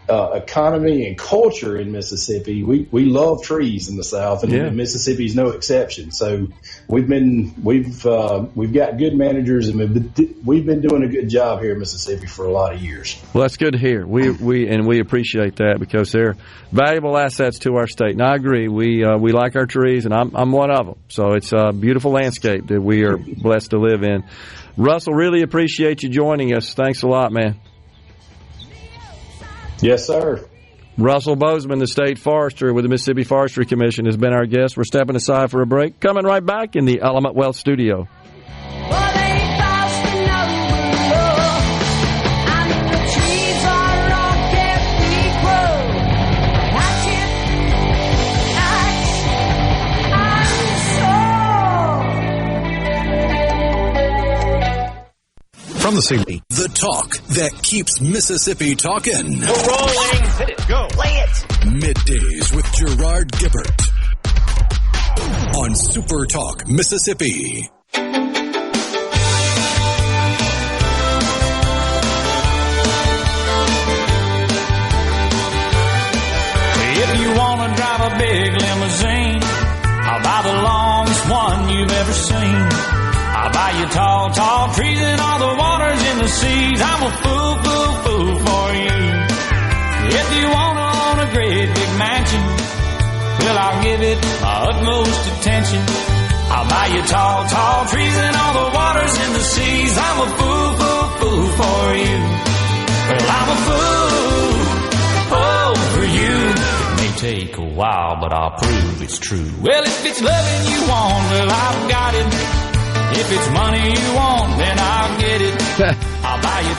economy and culture in Mississippi. We love trees in the South, and Mississippi's no exception. So we've got good managers, and we've been doing a good job here in Mississippi for a lot of years. Well, that's good to hear. We appreciate that because they're valuable assets to our state. And I agree. We like our trees, and I'm one of them. So it's a beautiful landscape that we are blessed to live in. Russell, really appreciate you joining us. Thanks a lot, man. Yes, sir. Russell Bozeman, the state forester with the Mississippi Forestry Commission, has been our guest. We're stepping aside for a break. Coming right back in the Element Wealth studio. From the city, the talk that keeps Mississippi talking. We're rolling. Hit it. Go. Play it. Middays with Gerard Gibert on SuperTalk Mississippi. If you want to drive a big limousine, I'll buy the longest one you've ever seen. I'll buy you tall, tall trees and all the waters in the seas. I'm a fool for you. If you want to own a great big mansion, well, I'll give it my utmost attention. I'll buy you tall, tall trees and all the waters in the seas. I'm a fool for you. Well, I'm a fool for you. It may take a while, but I'll prove it's true. Well, if it's loving you want, well, I've got it. If it's money you want, then I'll get it. I'll buy you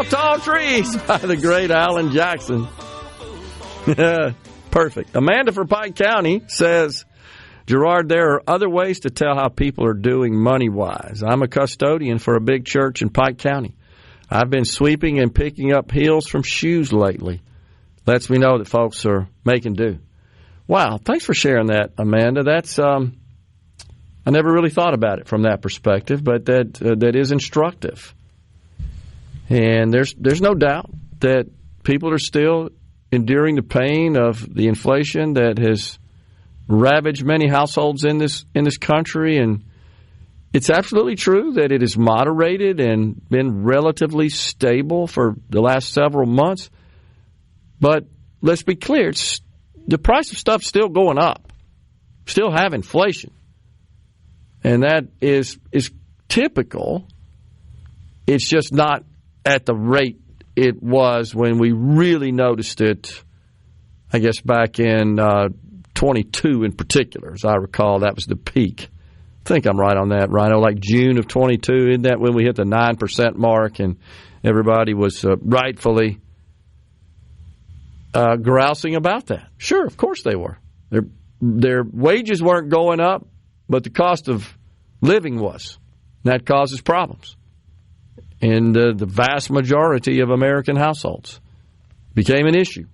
tall trees by the great Alan Jackson. Perfect. Amanda from Pike County says, Gerard, there are other ways to tell how people are doing money-wise. I'm a custodian for a big church in Pike County. I've been sweeping and picking up heels from shoes lately. Lets me know that folks are making do. Wow, thanks for sharing that, Amanda. That's I never really thought about it from that perspective, but that is instructive. And there's no doubt that people are still enduring the pain of the inflation that has ravaged many households in this country, and it's absolutely true that it has moderated and been relatively stable for the last several months. But let's be clear, the price of stuff's still going up, still have inflation. And that is typical. It's just not at the rate it was when we really noticed it, I guess, back in 22 in particular. As I recall, that was the peak. I think I'm right on that, Rhino, like June of 22. Isn't that when we hit the 9% mark and everybody was rightfully grousing about that? Sure, of course they were. Their wages weren't going up, but the cost of living was. That causes problems in the vast majority of American households. became an issue.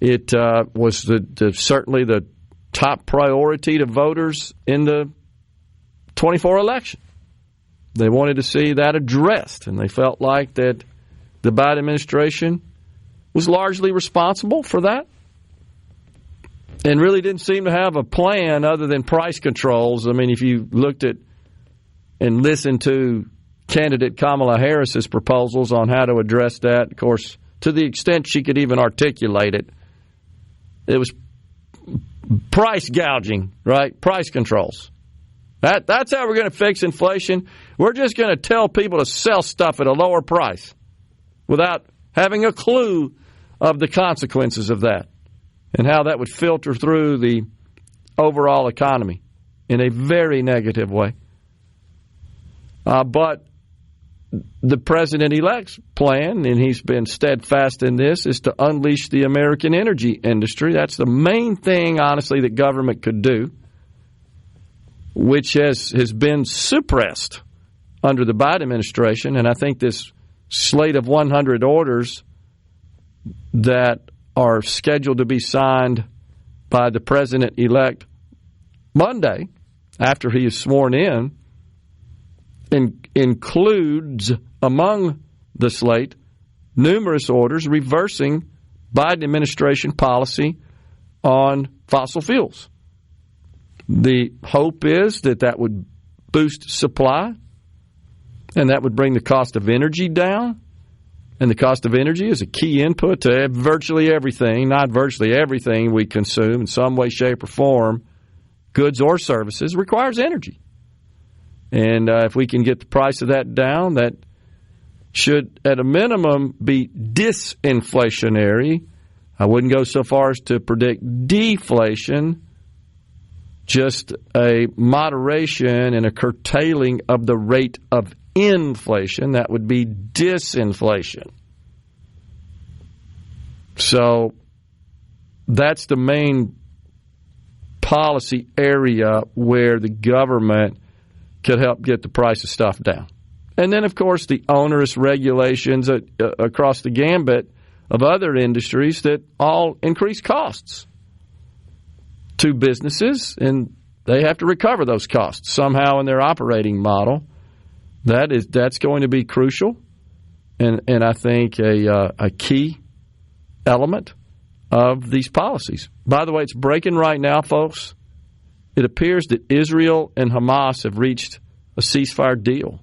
It was certainly the top priority to voters in the 24 election. They wanted to see that addressed, and they felt like that the Biden administration was largely responsible for that and really didn't seem to have a plan other than price controls. I mean, if you looked at and listened to candidate Kamala Harris's proposals on how to address that, of course, to the extent she could even articulate it, it was price gouging, right? Price controls. That's how we're going to fix inflation. We're just going to tell people to sell stuff at a lower price without having a clue of the consequences of that and how that would filter through the overall economy in a very negative way. But the president-elect's plan, and he's been steadfast in this, is to unleash the American energy industry. That's the main thing, honestly, that government could do, which has been suppressed under the Biden administration. And I think this slate of 100 orders that are scheduled to be signed by the president-elect Monday, after he is sworn in, includes among the slate numerous orders reversing Biden administration policy on fossil fuels. The hope is that would boost supply, and that would bring the cost of energy down. And the cost of energy is a key input to virtually everything, not virtually everything we consume in some way, shape, or form, goods or services, requires energy. And if we can get the price of that down, that should, at a minimum, be disinflationary. I wouldn't go so far as to predict deflation, just a moderation and a curtailing of the rate of inflation. That would be disinflation. So that's the main policy area where the government could help get the price of stuff down. And then, of course, the onerous regulations across the gambit of other industries that all increase costs to businesses, and they have to recover those costs somehow in their operating model. That's going to be crucial, and I think a key element of these policies. By the way, it's breaking right now, folks. It appears that Israel and Hamas have reached a ceasefire deal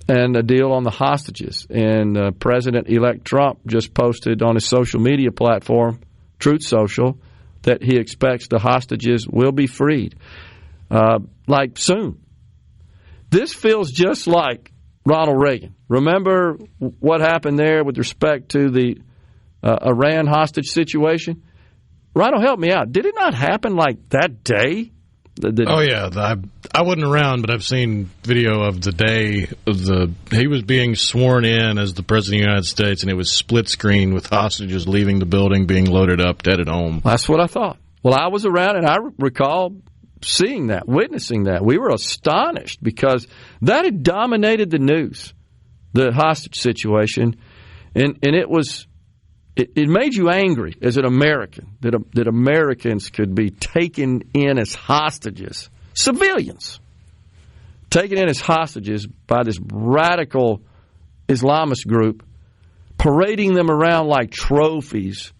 and a deal on the hostages. And President-elect Trump just posted on his social media platform, Truth Social, that he expects the hostages will be freed, soon. This feels just like Ronald Reagan. Remember what happened there with respect to the Iran hostage situation? Ronald, help me out. Did it not happen like that day? I wasn't around, but I've seen video of the day of he was being sworn in as the President of the United States, and it was split screen with hostages leaving the building, being loaded up, headed home. That's what I thought. Well, I was around, and I recall seeing that, witnessing that. We were astonished because that had dominated the news, the hostage situation, and it was. It made you angry as an American that Americans could be taken in as hostages, civilians, taken in as hostages by this radical Islamist group, parading them around like trophies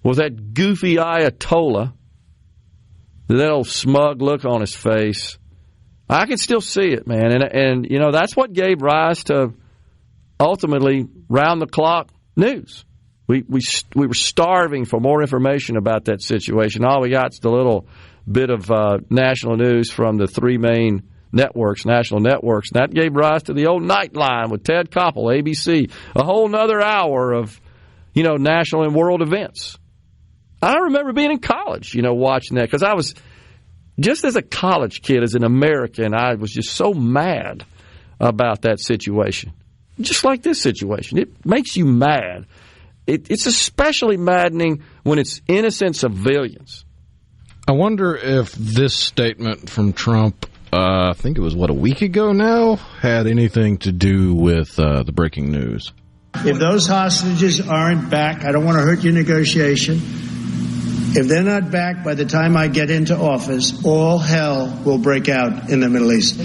with that goofy Ayatollah, that old smug look on his face. I can still see it, man. And you know, that's what gave rise to ultimately round-the-clock news. We were starving for more information about that situation. All we got is the little bit of national news from the three main networks, national networks. And that gave rise to the old Nightline with Ted Koppel, ABC, a whole nother hour of, national and world events. I remember being in college, watching that, because I was, just as a college kid, as an American, I was just so mad about that situation. Just like this situation. It makes you mad. It's especially maddening when it's innocent civilians. I wonder if this statement from Trump, I think it was, a week ago now, had anything to do with the breaking news. If those hostages aren't back, I don't want to hurt your negotiation. If they're not back by the time I get into office, all hell will break out in the Middle East.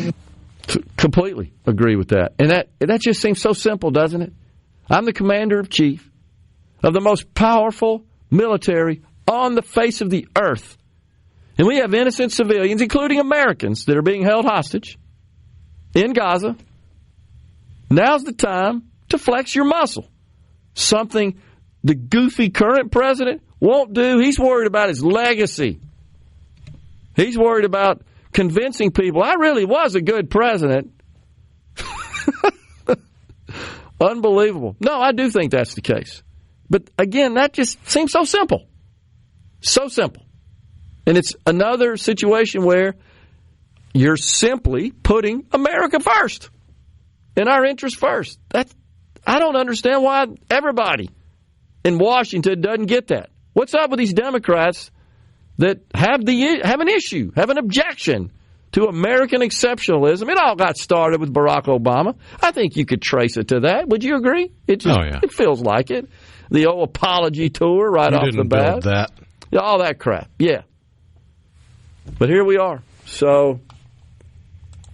Completely agree with that. And that just seems so simple, doesn't it? I'm the commander-in-chief of the most powerful military on the face of the earth. And we have innocent civilians, including Americans, that are being held hostage in Gaza. Now's the time to flex your muscle. Something the goofy current president won't do. He's worried about his legacy. He's worried about convincing people, I really was a good president. Unbelievable. No, I do think that's the case. But again, that just seems so simple. So simple. And it's another situation where you're simply putting America first and our interests first. I don't understand why everybody in Washington doesn't get that. What's up with these Democrats that have an issue, have an objection to American exceptionalism? It all got started with Barack Obama. I think you could trace it to that. Would you agree? It feels like it. The old apology tour right off the bat. Build that. All that crap. Yeah. But here we are. So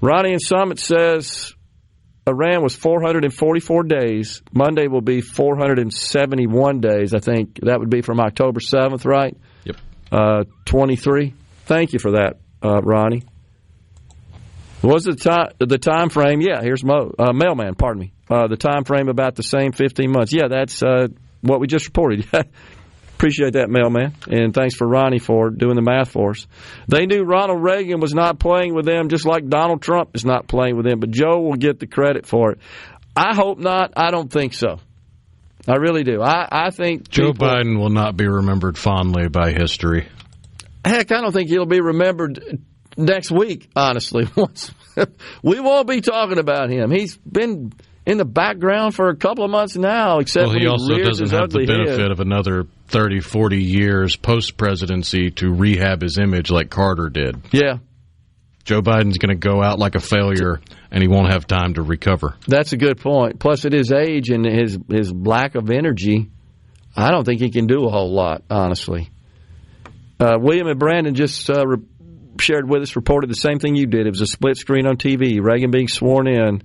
Ronnie in Summit says Iran was 444 days. Monday will be 471 days. I think that would be from October 7th, right? Yep. 23. Thank you for that, Ronnie. Was the time frame? Yeah, here's Mailman, pardon me. The time frame about the same, 15 months. Yeah, that's what we just reported. Appreciate that, Mailman. And thanks for Ronnie for doing the math for us. They knew Ronald Reagan was not playing with them, just like Donald Trump is not playing with them. But Joe will get the credit for it. I hope not. I don't think so. I really do. I think Joe Biden will not be remembered fondly by history. Heck, I don't think he'll be remembered next week, honestly. We won't be talking about him. He's been in the background for a couple of months now, except he also doesn't have the benefit of another 30, 40 years post-presidency to rehab his image like Carter did. Yeah. Joe Biden's going to go out like a failure, and he won't have time to recover. That's a good point. Plus, at his age and his lack of energy, I don't think he can do a whole lot, honestly. William and Brandon just shared with us, reported the same thing you did. It was a split screen on TV, Reagan being sworn in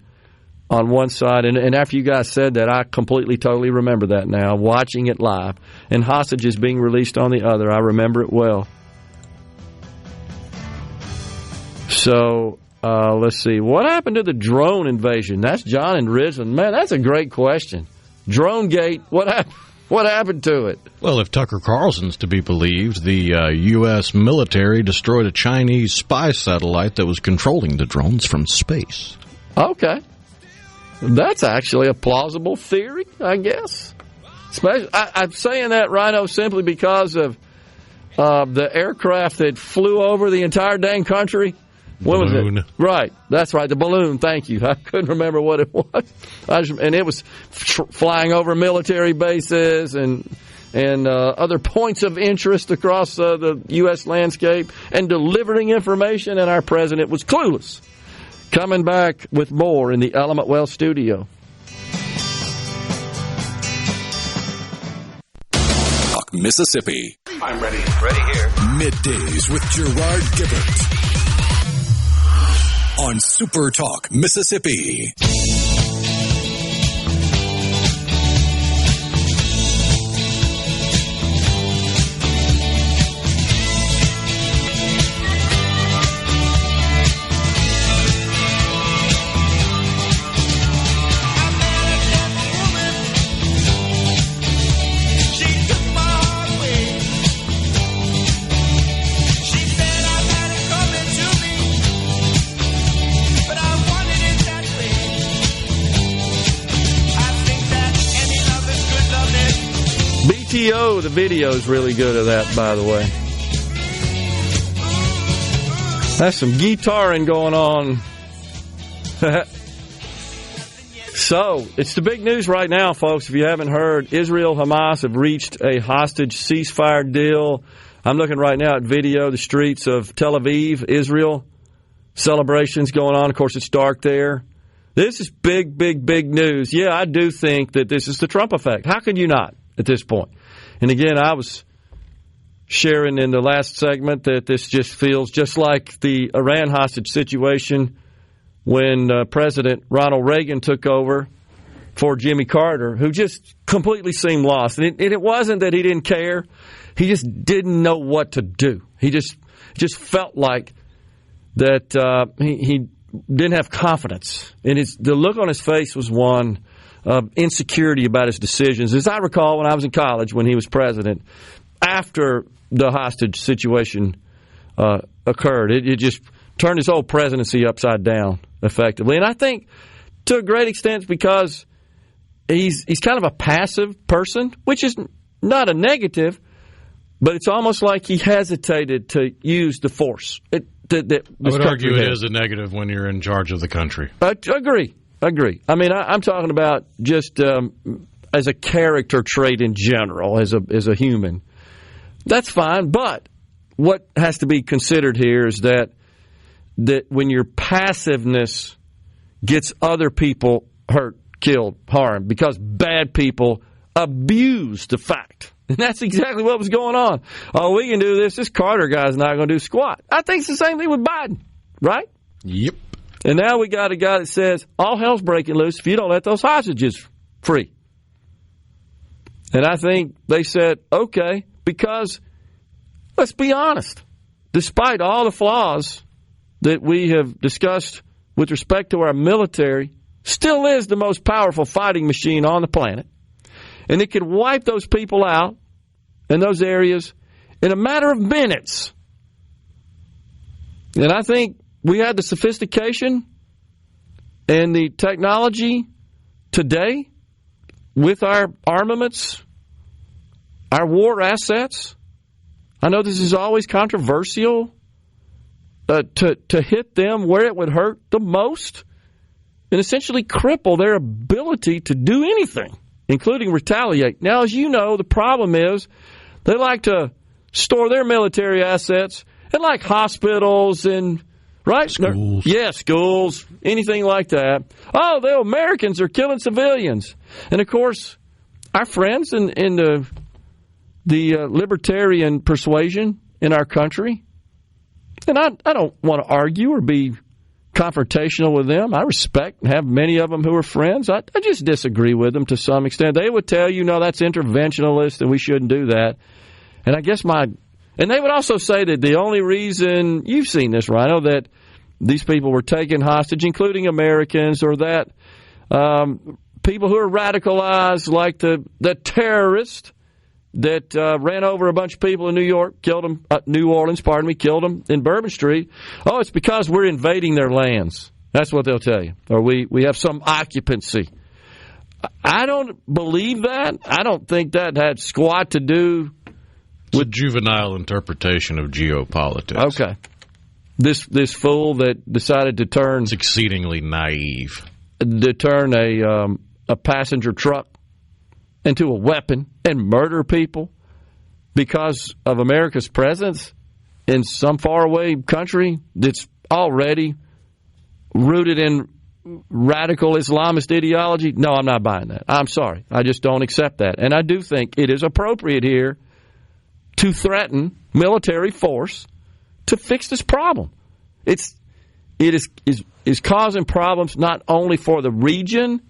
on one side, and after you guys said that, I completely, totally remember that now, watching it live, and hostages being released on the other. I remember it well. So, let's see. What happened to the drone invasion? That's John and Risen. Man, that's a great question. Drone Gate, what happened to it? Well, if Tucker Carlson's to be believed, the U.S. military destroyed a Chinese spy satellite that was controlling the drones from space. Okay. That's actually a plausible theory, I guess. I'm saying that, Rhino, simply because of the aircraft that flew over the entire dang country. What balloon. Was it? Right. That's right. The balloon. Thank you. I couldn't remember what it was. And it was flying over military bases and other points of interest across the U.S. landscape and delivering information, and our president was clueless. Coming back with more in the Element Well studio. Talk Mississippi. I'm ready. Ready here. Middays with Gerard Gibert on SuperTalk Mississippi. The video is really good at that, by the way. That's some guitaring going on. So, it's the big news right now, folks. If you haven't heard, Israel, Hamas have reached a hostage ceasefire deal. I'm looking right now at video, the streets of Tel Aviv, Israel. Celebrations going on. Of course, it's dark there. This is big, big, big news. Yeah, I do think that this is the Trump effect. How could you not at this point? And again, I was sharing in the last segment that this just feels just like the Iran hostage situation when President Ronald Reagan took over for Jimmy Carter, who just completely seemed lost. And it wasn't that he didn't care. He just didn't know what to do. He just felt like that he didn't have confidence. And the look on his face was one of insecurity about his decisions. As I recall, when I was in college, when he was president, after the hostage situation occurred, it just turned his whole presidency upside down, effectively. And I think, to a great extent, because he's kind of a passive person, which is not a negative, but it's almost like he hesitated to use the force. I would argue it is a negative when you're in charge of the country. I agree. I mean, I'm talking about just as a character trait in general, as a human. That's fine, but what has to be considered here is that when your passiveness gets other people hurt, killed, harmed, because bad people abuse the fact. And that's exactly what was going on. Oh, we can do this. This Carter guy's not going to do squat. I think it's the same thing with Biden, right? Yep. And now we got a guy that says, all hell's breaking loose if you don't let those hostages free. And I think they said, okay, because let's be honest, despite all the flaws that we have discussed with respect to our military, still is the most powerful fighting machine on the planet. And it could wipe those people out in those areas in a matter of minutes. And I think we had the sophistication and the technology today with our armaments, our war assets. I know this is always controversial to hit them where it would hurt the most and essentially cripple their ability to do anything, including retaliate. Now, as you know, the problem is they like to store their military assets in like hospitals and, right? Schools. Yeah, schools, anything like that. Oh, the Americans are killing civilians. And, of course, our friends in the libertarian persuasion in our country, and I don't want to argue or be confrontational with them. I respect and have many of them who are friends. I just disagree with them to some extent. They would tell you, no, that's interventionist and we shouldn't do that. And I guess and they would also say that the only reason, you've seen this, Rhino, that these people were taken hostage, including Americans, or that people who are radicalized, like the terrorist that ran over a bunch of people in New Orleans, killed them in Bourbon Street. Oh, it's because we're invading their lands. That's what they'll tell you. Or we have some occupancy. I don't believe that. I don't think that had squat to do with juvenile interpretation of geopolitics. Okay. This fool that decided to turn... It's exceedingly naive. To turn a passenger truck into a weapon and murder people because of America's presence in some faraway country that's already rooted in radical Islamist ideology. No, I'm not buying that. I'm sorry. I just don't accept that. And I do think it is appropriate here to threaten military force to fix this problem. It is causing problems not only for the region,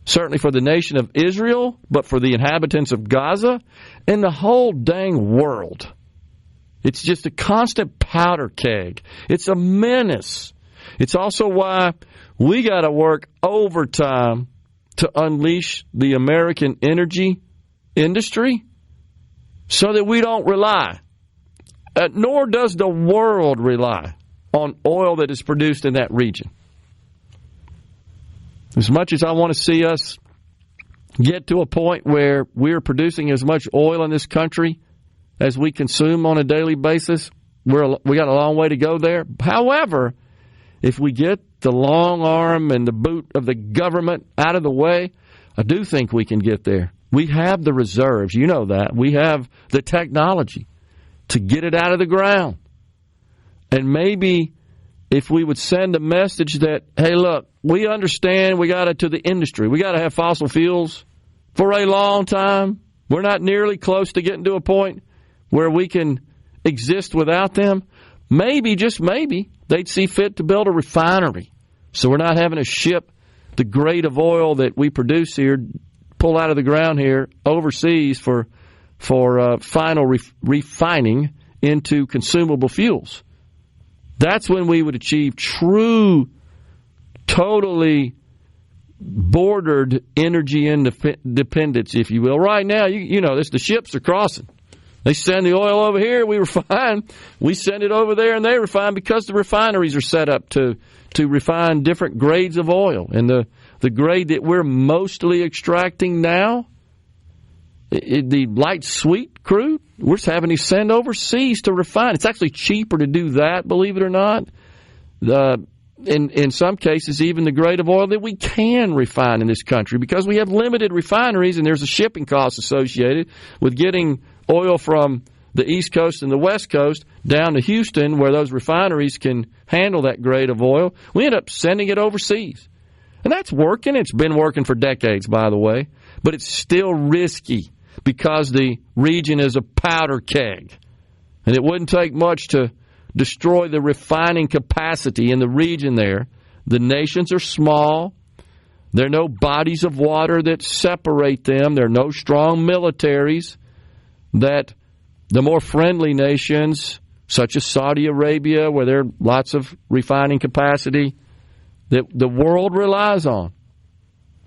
certainly for the nation of Israel, but for the inhabitants of Gaza and the whole dang world. It's just a constant powder keg. It's a menace. It's also why we got to work overtime to unleash the American energy industry so that we don't rely, nor does the world rely, on oil that is produced in that region. As much as I want to see us get to a point where we're producing as much oil in this country as we consume on a daily basis, we got a long way to go there. However, if we get the long arm and the boot of the government out of the way, I do think we can get there. We have the reserves. You know that. We have the technology to get it out of the ground. And maybe if we would send a message that, hey, look, we understand we got to the industry. We got to have fossil fuels for a long time. We're not nearly close to getting to a point where we can exist without them. Maybe, just maybe, they'd see fit to build a refinery. So we're not having to ship the grade of oil that we produce here, pull out of the ground here, overseas for final refining into consumable fuels. That's when we would achieve true, totally bordered energy independence, if you will. Right now, you know this, the ships are crossing. They send the oil over here, we refine. We send it over there, and they refine because the refineries are set up to refine different grades of oil. And the grade that we're mostly extracting now, the light sweet crude, we're having to send overseas to refine. It's actually cheaper to do that, believe it or not. In some cases, even the grade of oil that we can refine in this country, because we have limited refineries and there's a shipping cost associated with getting oil from the East Coast and the West Coast down to Houston, where those refineries can handle that grade of oil. We end up sending it overseas. And that's working. It's been working for decades, by the way. But it's still risky because the region is a powder keg. And it wouldn't take much to destroy the refining capacity in the region there. The nations are small. There are no bodies of water that separate them. There are no strong militaries that the more friendly nations, such as Saudi Arabia, where there are lots of refining capacity, that the world relies on.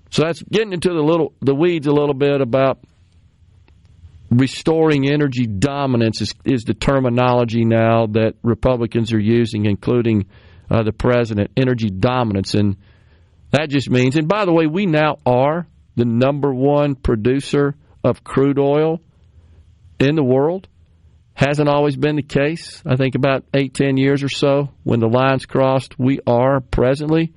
So that's getting into the weeds a little bit about restoring energy dominance is the terminology now that Republicans are using, including the president, energy dominance. And that just means, and by the way, we now are the number one producer of crude oil in the world. Hasn't always been the case. I think about 8-10 years or so when the lines crossed, we are presently.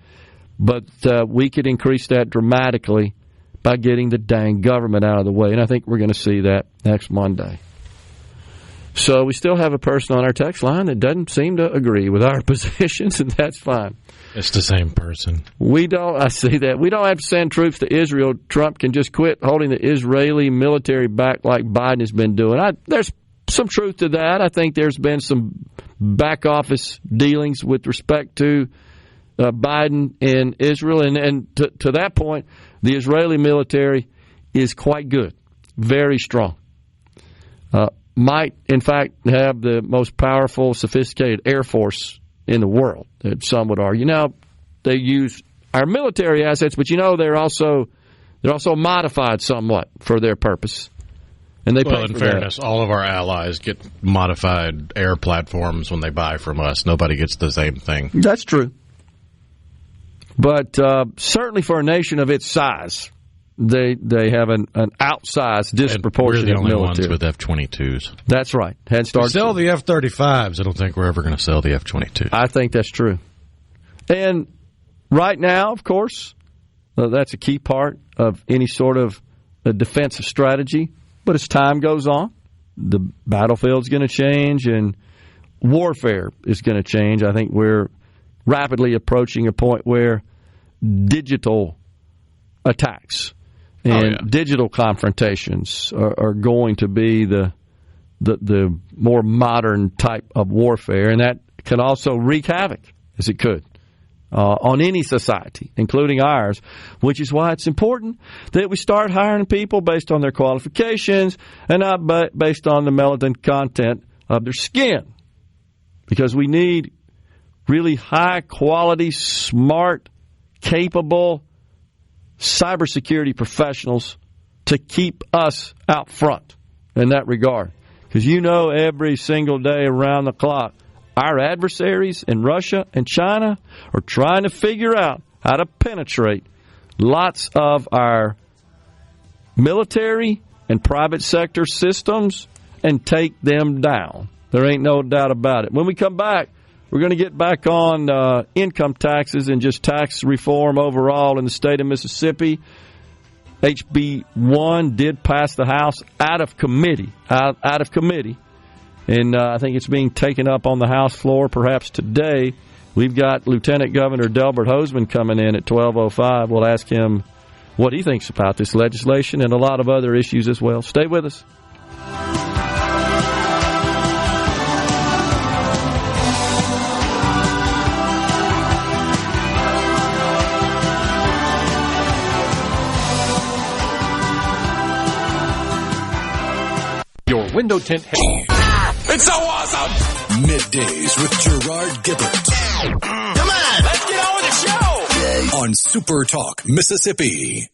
But we could increase that dramatically by getting the dang government out of the way. And I think we're going to see that next Monday. So we still have a person on our text line that doesn't seem to agree with our positions, and that's fine. It's the same person. I see that. We don't have to send troops to Israel. Trump can just quit holding the Israeli military back like Biden has been doing. There's some truth to that. I think there's been some back office dealings with respect to Biden and Israel. And to that point, the Israeli military is quite good, very strong. Might, in fact, have the most powerful, sophisticated Air Force in the world, some would argue. Now, they use our military assets, but they're also modified somewhat for their purpose. And they in fairness, all of our allies get modified air platforms when they buy from us. Nobody gets the same thing. That's true. But certainly for a nation of its size, they have an outsized, disproportionate military. We're the only military. ones with F-22s. That's right. We sell the F-35s. I don't think we're ever going to sell the F-22s. I think that's true. And right now, of course, that's a key part of any sort of a defensive strategy. But as time goes on, the battlefield's going to change and warfare is going to change. I think we're rapidly approaching a point where digital attacks and digital confrontations are going to be the more modern type of warfare, and that can also wreak havoc, as it could, on any society, including ours, which is why it's important that we start hiring people based on their qualifications and not based on the melanin content of their skin, because we need really high-quality, smart, capable cybersecurity professionals to keep us out front in that regard. Because every single day around the clock, our adversaries in Russia and China are trying to figure out how to penetrate lots of our military and private sector systems and take them down. There ain't no doubt about it. When we come back, we're going to get back on income taxes and just tax reform overall in the state of Mississippi. HB 1 did pass the House out of committee. And I think it's being taken up on the House floor perhaps today. We've got Lieutenant Governor Delbert Hosemann coming in at 12:05. We'll ask him what he thinks about this legislation and a lot of other issues as well. Stay with us. Your window tint. It's so awesome! Middays with Gerard Gibert. Come on, let's get on with the show! On SuperTalk Mississippi.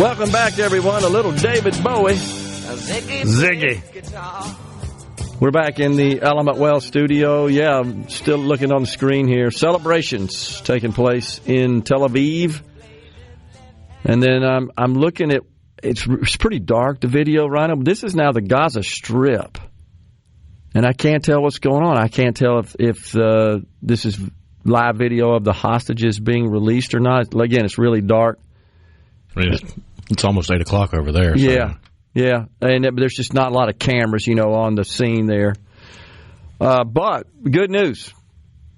Welcome back, everyone. A little David Bowie. Ziggy. We're back in the Element Well studio. Yeah, I'm still looking on the screen here. Celebrations taking place in Tel Aviv. And then I'm looking at, it's pretty dark, the video, Rhino. This is now the Gaza Strip. And I can't tell what's going on. I can't tell if this is live video of the hostages being released or not. Again, it's really dark. It's almost 8 o'clock over there. So. Yeah. And there's just not a lot of cameras, on the scene there. But good news.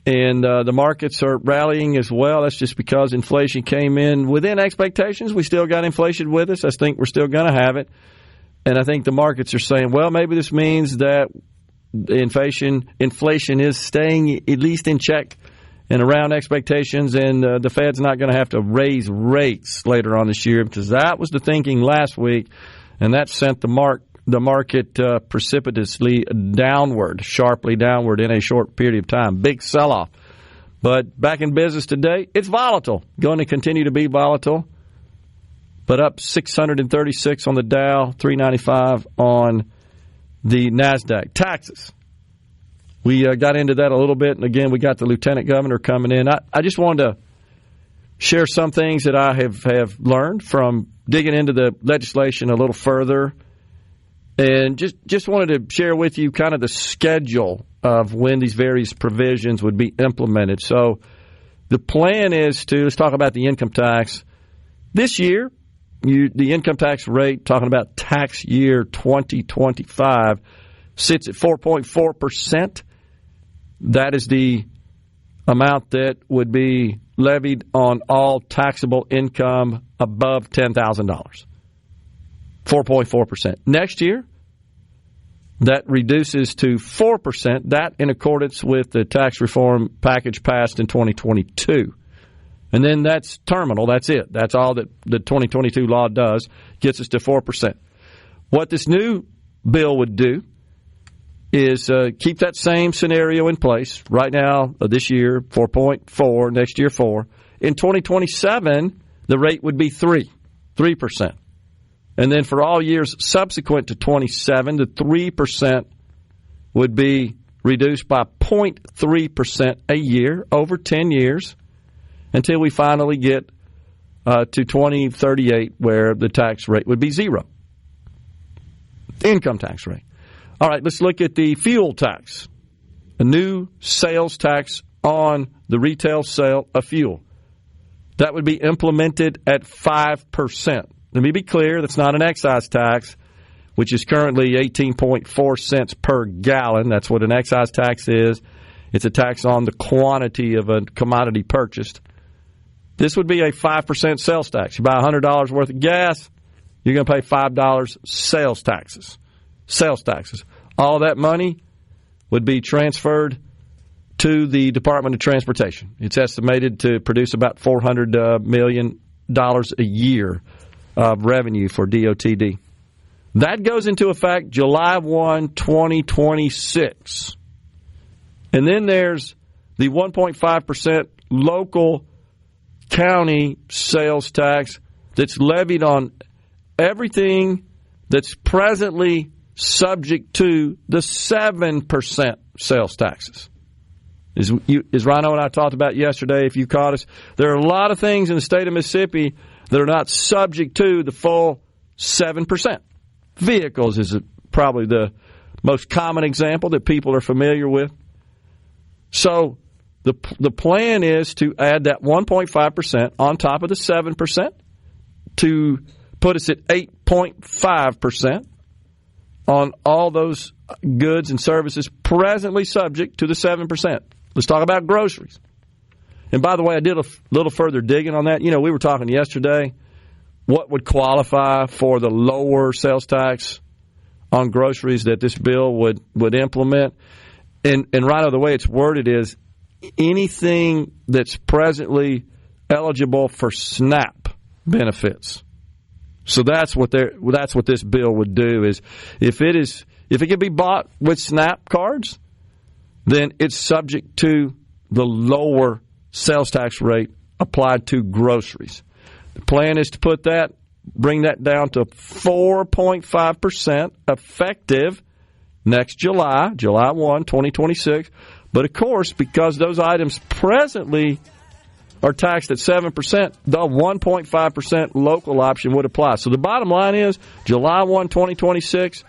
And the markets are rallying as well. That's just because inflation came in within expectations. We still got inflation with us. I think we're still going to have it. And I think the markets are saying, well, maybe this means that inflation is staying at least in check and around expectations, and the Fed's not going to have to raise rates later on this year, because that was the thinking last week, and that sent the market precipitously downward, sharply downward in a short period of time. Big sell-off. But back in business today, it's volatile, going to continue to be volatile, but up 636 on the Dow, 395 on the NASDAQ. Taxes. We got into that a little bit, and again, we got the Lieutenant Governor coming in. I just wanted to share some things that I have learned from digging into the legislation a little further, and just wanted to share with you kind of the schedule of when these various provisions would be implemented. So the plan is let's talk about the income tax. This year, the income tax rate, talking about tax year 2025, sits at 4.4%. That is the amount that would be levied on all taxable income above $10,000. 4.4%. Next year, that reduces to 4%. That in accordance with the tax reform package passed in 2022. And then that's terminal. That's it. That's all that the 2022 law does. Gets us to 4%. What this new bill would do is keep that same scenario in place. Right now, this year, 4.4, next year, 4. In 2027, the rate would be 3%. And then for all years subsequent to 27, the 3% would be reduced by 0.3% a year over 10 years until we finally get to 2038, where the tax rate would be 0. The income tax rate. All right, let's look at the fuel tax, a new sales tax on the retail sale of fuel. That would be implemented at 5%. Let me be clear, that's not an excise tax, which is currently 18.4 cents per gallon. That's what an excise tax is. It's a tax on the quantity of a commodity purchased. This would be a 5% sales tax. You buy $100 worth of gas, you're going to pay $5 sales taxes. Sales taxes. All that money would be transferred to the Department of Transportation. It's estimated to produce about $400 million a year of revenue for DOTD. That goes into effect July 1, 2026. And then there's the 1.5% local county sales tax that's levied on everything that's presently subject to the 7% sales taxes. As Rhino and I talked about yesterday, if you caught us, there are a lot of things in the state of Mississippi that are not subject to the full 7%. vehicles is probably the most common example that people are familiar with. So the plan is to add that 1.5% on top of the 7% to put us at 8.5% on all those goods and services presently subject to the 7%. Let's talk about groceries. And by the way, I did a little further digging on that. You know, we were talking yesterday what would qualify for the lower sales tax on groceries that this bill would implement. And right, the way it's worded is anything that's presently eligible for SNAP benefits. So that's what this bill would do is if it can be bought with SNAP cards, then it's subject to the lower sales tax rate applied to groceries. The plan is to bring that down to 4.5% effective next July 1, 2026. But of course, because those items presently are taxed at 7%, the 1.5% local option would apply. So the bottom line is July 1, 2026,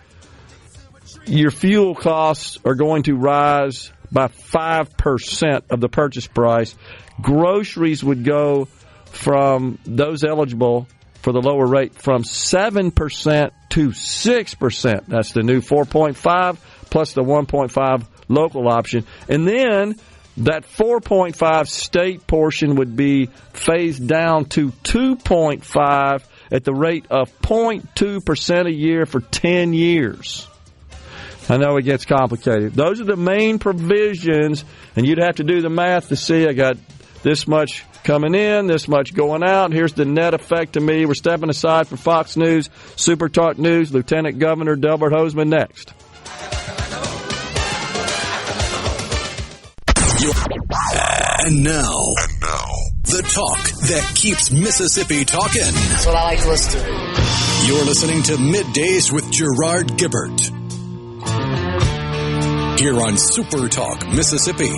your fuel costs are going to rise by 5% of the purchase price. Groceries would go from those eligible for the lower rate from 7% to 6%. That's the new 4.5 plus the 1.5 local option. And then that 4.5 state portion would be phased down to 2.5 at the rate of 0.2% a year for 10 years. I know it gets complicated. Those are the main provisions, and you'd have to do the math to see I got this much coming in, this much going out. Here's the net effect to me. We're stepping aside for Fox News, SuperTalk News, Lieutenant Governor Delbert Hosemann next. And now, the talk that keeps Mississippi talking. That's what I like to listen to. You're listening to Middays with Gerard Gibert here on SuperTalk Mississippi.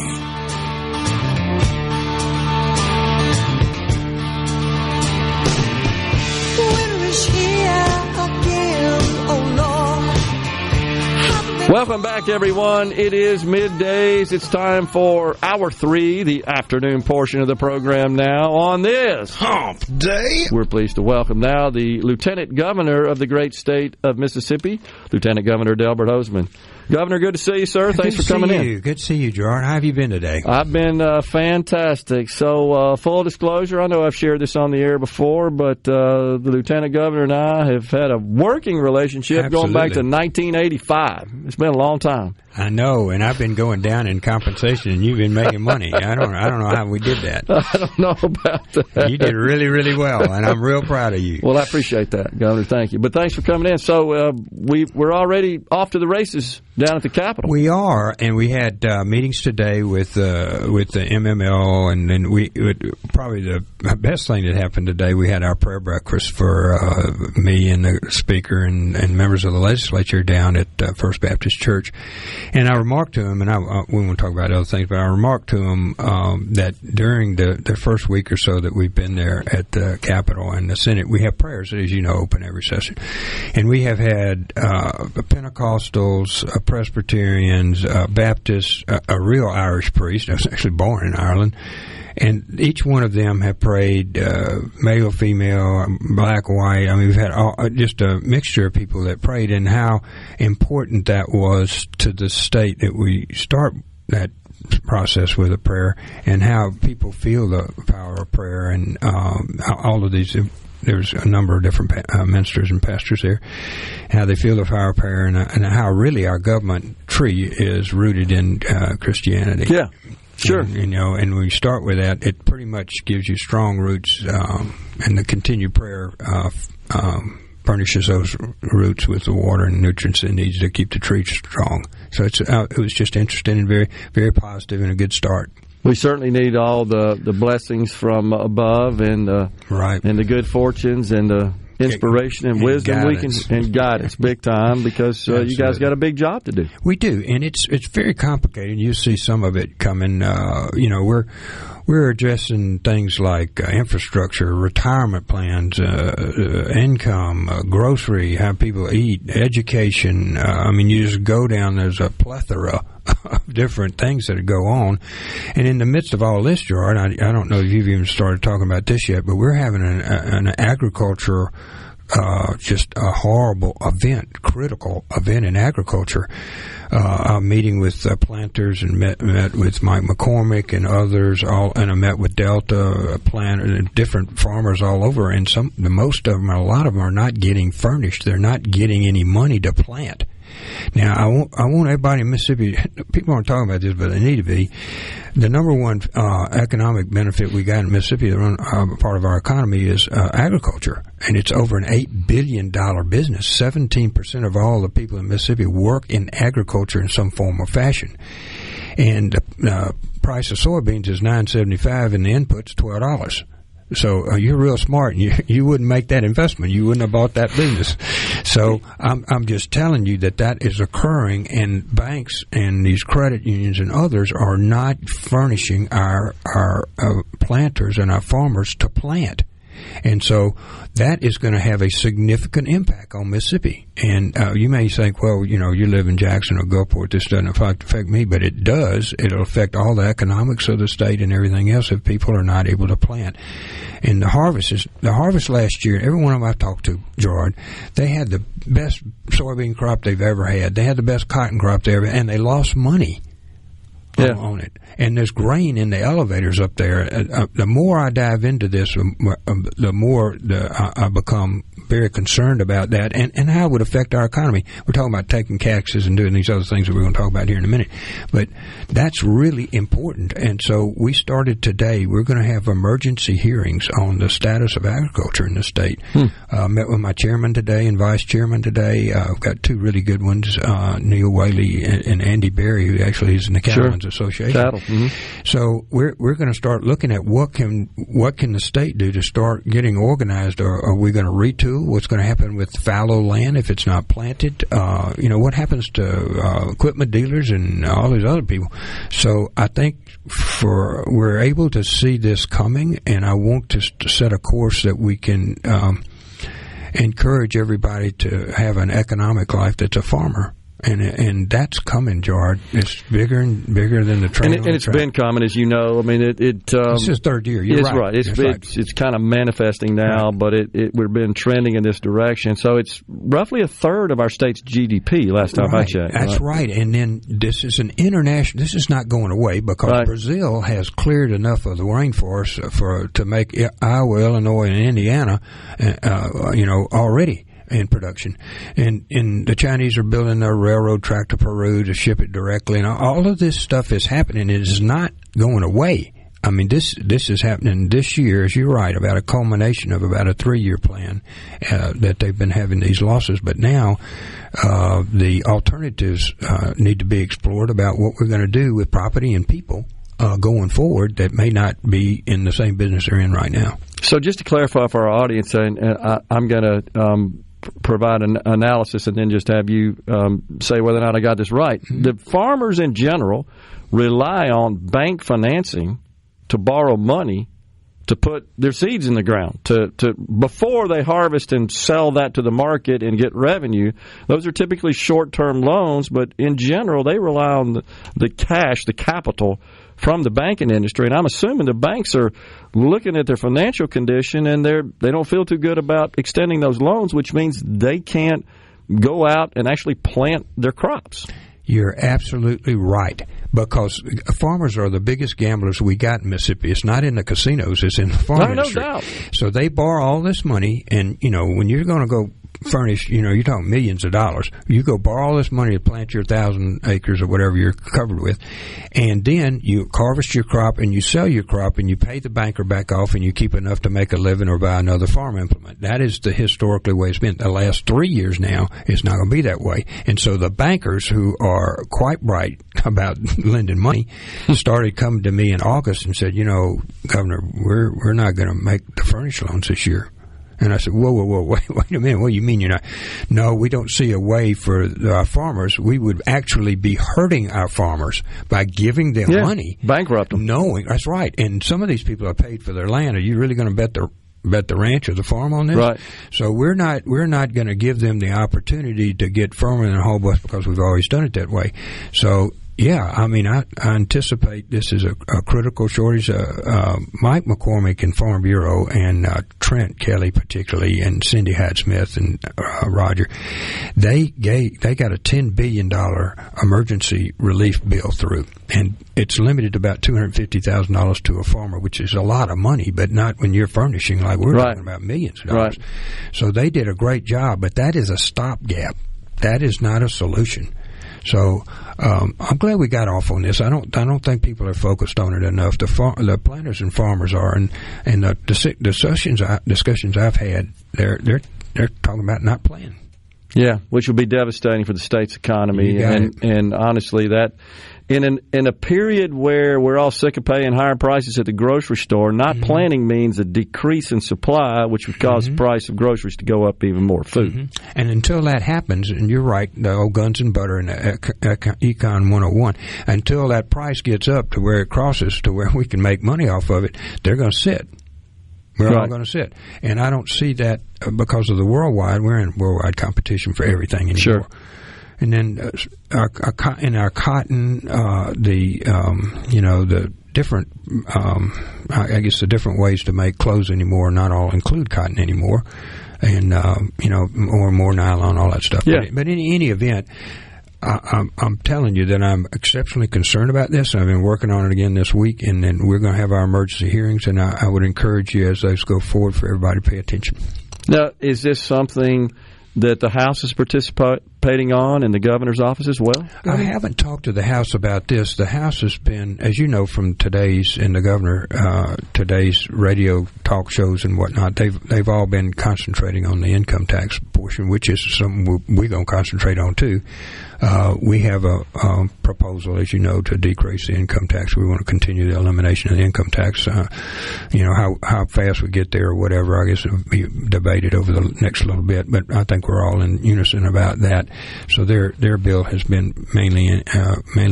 Welcome back, everyone. It is Middays. It's time for Hour 3, the afternoon portion of the program now. On this Hump Day, we're pleased to welcome now the Lieutenant Governor of the great state of Mississippi, Lieutenant Governor Delbert Hosemann. Governor, good to see you, sir. Thanks for coming in. Good to see you, Gerard. How have you been today? I've been fantastic. So, full disclosure, I know I've shared this on the air before, but the Lieutenant Governor and I have had a working relationship going back to 1985. It's been a long time. I know, and I've been going down in compensation, and you've been making money. I don't know how we did that. I don't know about that. You did really, really well, and I'm real proud of you. Well, I appreciate that, Governor. Thank you. But thanks for coming in. So we're already off to the races down at the Capitol. We are, and we had meetings today with the MML, and then probably the best thing that happened today, we had our prayer breakfast for me and the Speaker and members of the legislature down at First Baptist Church. And I remarked to him, and we won't talk about other things, but I remarked to him that during the first week or so that we've been there at the Capitol and the Senate, we have prayers, as you know, open every session. And we have had Pentecostals, Presbyterians, Baptists, a real Irish priest. I was actually born in Ireland. And each one of them have prayed, male, female, black, white. I mean, we've had just a mixture of people that prayed, and how important that was to the state that we start that process with a prayer, and how people feel the power of prayer, and all of these. There's a number of different ministers and pastors there, how they feel the power of prayer, and how really our government tree is rooted in Christianity. Yeah. Sure. And when we start with that, it pretty much gives you strong roots, and the continued prayer furnishes those roots with the water and nutrients it needs to keep the tree strong. So it was just interesting and very, very positive and a good start. We certainly need all the blessings from above and right, and the good fortunes and the inspiration and wisdom guidance. and guidance big time, because you guys got a big job to do. We do, and it's very complicated. You see some of it coming. We're addressing things like infrastructure, retirement plans, income, grocery, how people eat, education. You just go down. There's a plethora of different things that go on. And in the midst of all this, Gerard, I don't know if you've even started talking about this yet, but we're having an agriculture just a horrible event, critical event in agriculture. I'm meeting with planters and met with Mike McCormick and others, and I met with Delta different farmers all over, and most of them, a lot of them are not getting furnished. They're not getting any money to plant. Now, I want everybody in Mississippi, people aren't talking about this, but they need to be. The number one economic benefit we got in Mississippi, part of our economy, is agriculture. And it's over an $8 billion business. 17% of all the people in Mississippi work in agriculture in some form or fashion. And the price of soybeans is $9.75 and the input's $12. So you're real smart. You wouldn't make that investment. You wouldn't have bought that business. So I'm just telling you that is occurring, and banks and these credit unions and others are not furnishing our planters and our farmers to plant. And so that is going to have a significant impact on Mississippi. And you may think, well, you live in Jackson or Gulfport, this doesn't affect me, but it does. It'll affect all the economics of the state and everything else if people are not able to plant. And the harvest last year, every one of them I've talked to, Gerard, they had the best soybean crop they've ever had. They had the best cotton crop they ever had, and they lost money on it. And there's grain in the elevators up there. The more I dive into this, the more I become very concerned about that and how it would affect our economy. We're talking about taking taxes and doing these other things that we're going to talk about here in a minute. But that's really important. And so we started today. We're going to have emergency hearings on the status of agriculture in the state. Met with my chairman today and vice chairman today. I've got two really good ones, Neil Whaley and Andy Berry, who actually is in the Cattlemen's Association. Mm-hmm. So we're going to start looking at what can the state do to start getting organized. Are we going to retool? What's going to happen with fallow land if it's not planted? What happens to equipment dealers and all these other people? So I think we're able to see this coming, and I want to set a course that we can encourage everybody to have an economic life that's a farmer. And that's coming, Gerard. It's bigger and bigger than the train. And it's been coming, as you know. I mean, it's his third year. You're right. It's kind of manifesting now, but we've been trending in this direction. So it's roughly a third of our state's GDP. Last time I checked. That's right. And then this is an international. This is not going away because Brazil has cleared enough of the rainforest to make Iowa, Illinois, and Indiana, already in production. And the Chinese are building their railroad track to Peru to ship it directly. And all of this stuff is happening. It is not going away. I mean, this is happening this year, as you're right, about a culmination of about a 3-year plan that they've been having these losses. But now the alternatives need to be explored about what we're going to do with property and people going forward that may not be in the same business they're in right now. So just to clarify for our audience, and I'm going to provide an analysis and then just have you say whether or not I got this right. Mm-hmm. The farmers in general rely on bank financing to borrow money to put their seeds in the ground to before they harvest and sell that to the market and get revenue. Those are typically short-term loans, but in general they rely on the cash, the capital from the banking industry. And I'm assuming the banks are looking at their financial condition and they don't feel too good about extending those loans, which means they can't go out and actually plant their crops. You're absolutely right, because farmers are the biggest gamblers we got in Mississippi. It's not in the casinos, it's in the farm industry. No doubt. So they borrow all this money, and, when you're going to go furnish, you're talking millions of dollars. You go borrow all this money to plant your 1,000 acres or whatever you're covered with, and then you harvest your crop and you sell your crop and you pay the banker back off and you keep enough to make a living or buy another farm implement. That is the historically way it's been. The last 3 years now, it's not going to be that way. And so the bankers, who are quite bright about lending money, started coming to me in August and said, Governor, we're not going to make the furnish loans this year. And I said, whoa, wait a minute. What do you mean you're not? No, we don't see a way for our farmers. We would actually be hurting our farmers by giving them money. Bankrupt them. Knowing, that's right. And some of these people are paid for their land. Are you really going to bet the ranch or the farm on this? Right. So we're not going to give them the opportunity to get firmer than a whole bunch because we've always done it that way. So, yeah, I mean, I anticipate this is a critical shortage. Mike McCormick in Farm Bureau and Trent Kelly particularly and Cindy Hyde-Smith and Roger, they got a $10 billion emergency relief bill through, and it's limited to about $250,000 to a farmer, which is a lot of money, but not when you're furnishing like we're talking about millions of dollars. Right. So they did a great job, but that is a stopgap. That is not a solution. So I'm glad we got off on this. I don't think people are focused on it enough. The planters and farmers are, and the discussions I've had, they're talking about not playing. Yeah, which would be devastating for the state's economy, and honestly, that in a period where we're all sick of paying higher prices at the grocery store, not planning means a decrease in supply, which would cause the price of groceries to go up even more. Food, and until that happens, and you're right, the old guns and butter and Econ 101, until that price gets up to where it crosses to where we can make money off of it, they're going to sit. We're all going to sit. And I don't see that because of the worldwide. We're in worldwide competition for everything anymore. Sure. And then in our cotton, the different, I guess the different ways to make clothes anymore not all include cotton anymore. And, more nylon, all that stuff. Yeah. But in any event, I'm telling you that I'm exceptionally concerned about this. I've been working on it again this week, and then we're going to have our emergency hearings, and I would encourage you as those go forward for everybody to pay attention. Now, is this something that the House is participating on in the governor's office as well? I haven't talked to the House about this. The House has been, as you know from today's radio talk shows and whatnot, they've all been concentrating on the income tax portion, which is something we're going to concentrate on too. We have a proposal, as you know, to decrease the income tax. We want to continue the elimination of the income tax. How fast we get there or whatever, I guess it'll be debated over the next little bit, but I think we're all in unison about that. So their bill has been mainly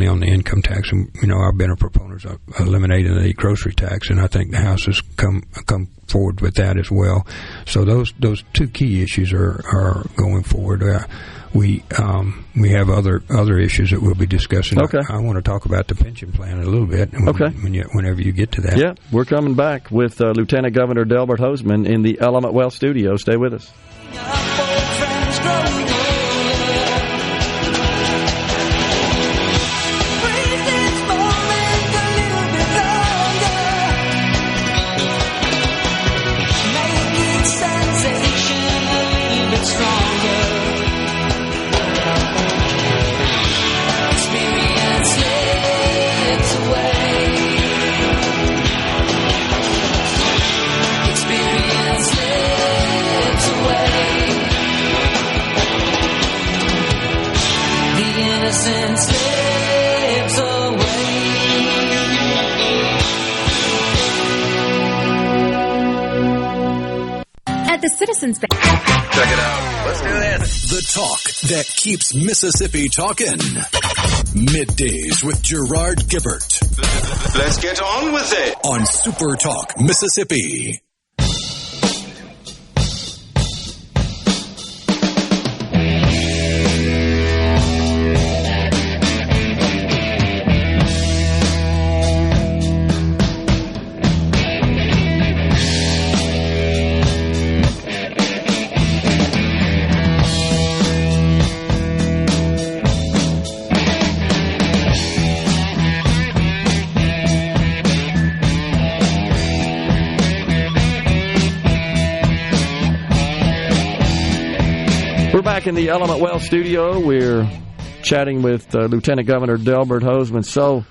on the income tax, and I've been a proponent of eliminating the grocery tax, and I think the House has come forward with that as well. So those two key issues are going forward. We have other issues that we'll be discussing. Okay. I want to talk about the pension plan a little bit. Whenever you get to that. Yeah, we're coming back with Lieutenant Governor Delbert Hosemann in the Element Wealth studio. Stay with us. The Citizens Bank. Check it out. Let's do this. The talk that keeps Mississippi talking. Middays with Gerard Gibert. Let's get on with it. On SuperTalk Mississippi. Back in the Element Wealth studio, we're chatting with Lieutenant Governor Delbert Hosemann. So,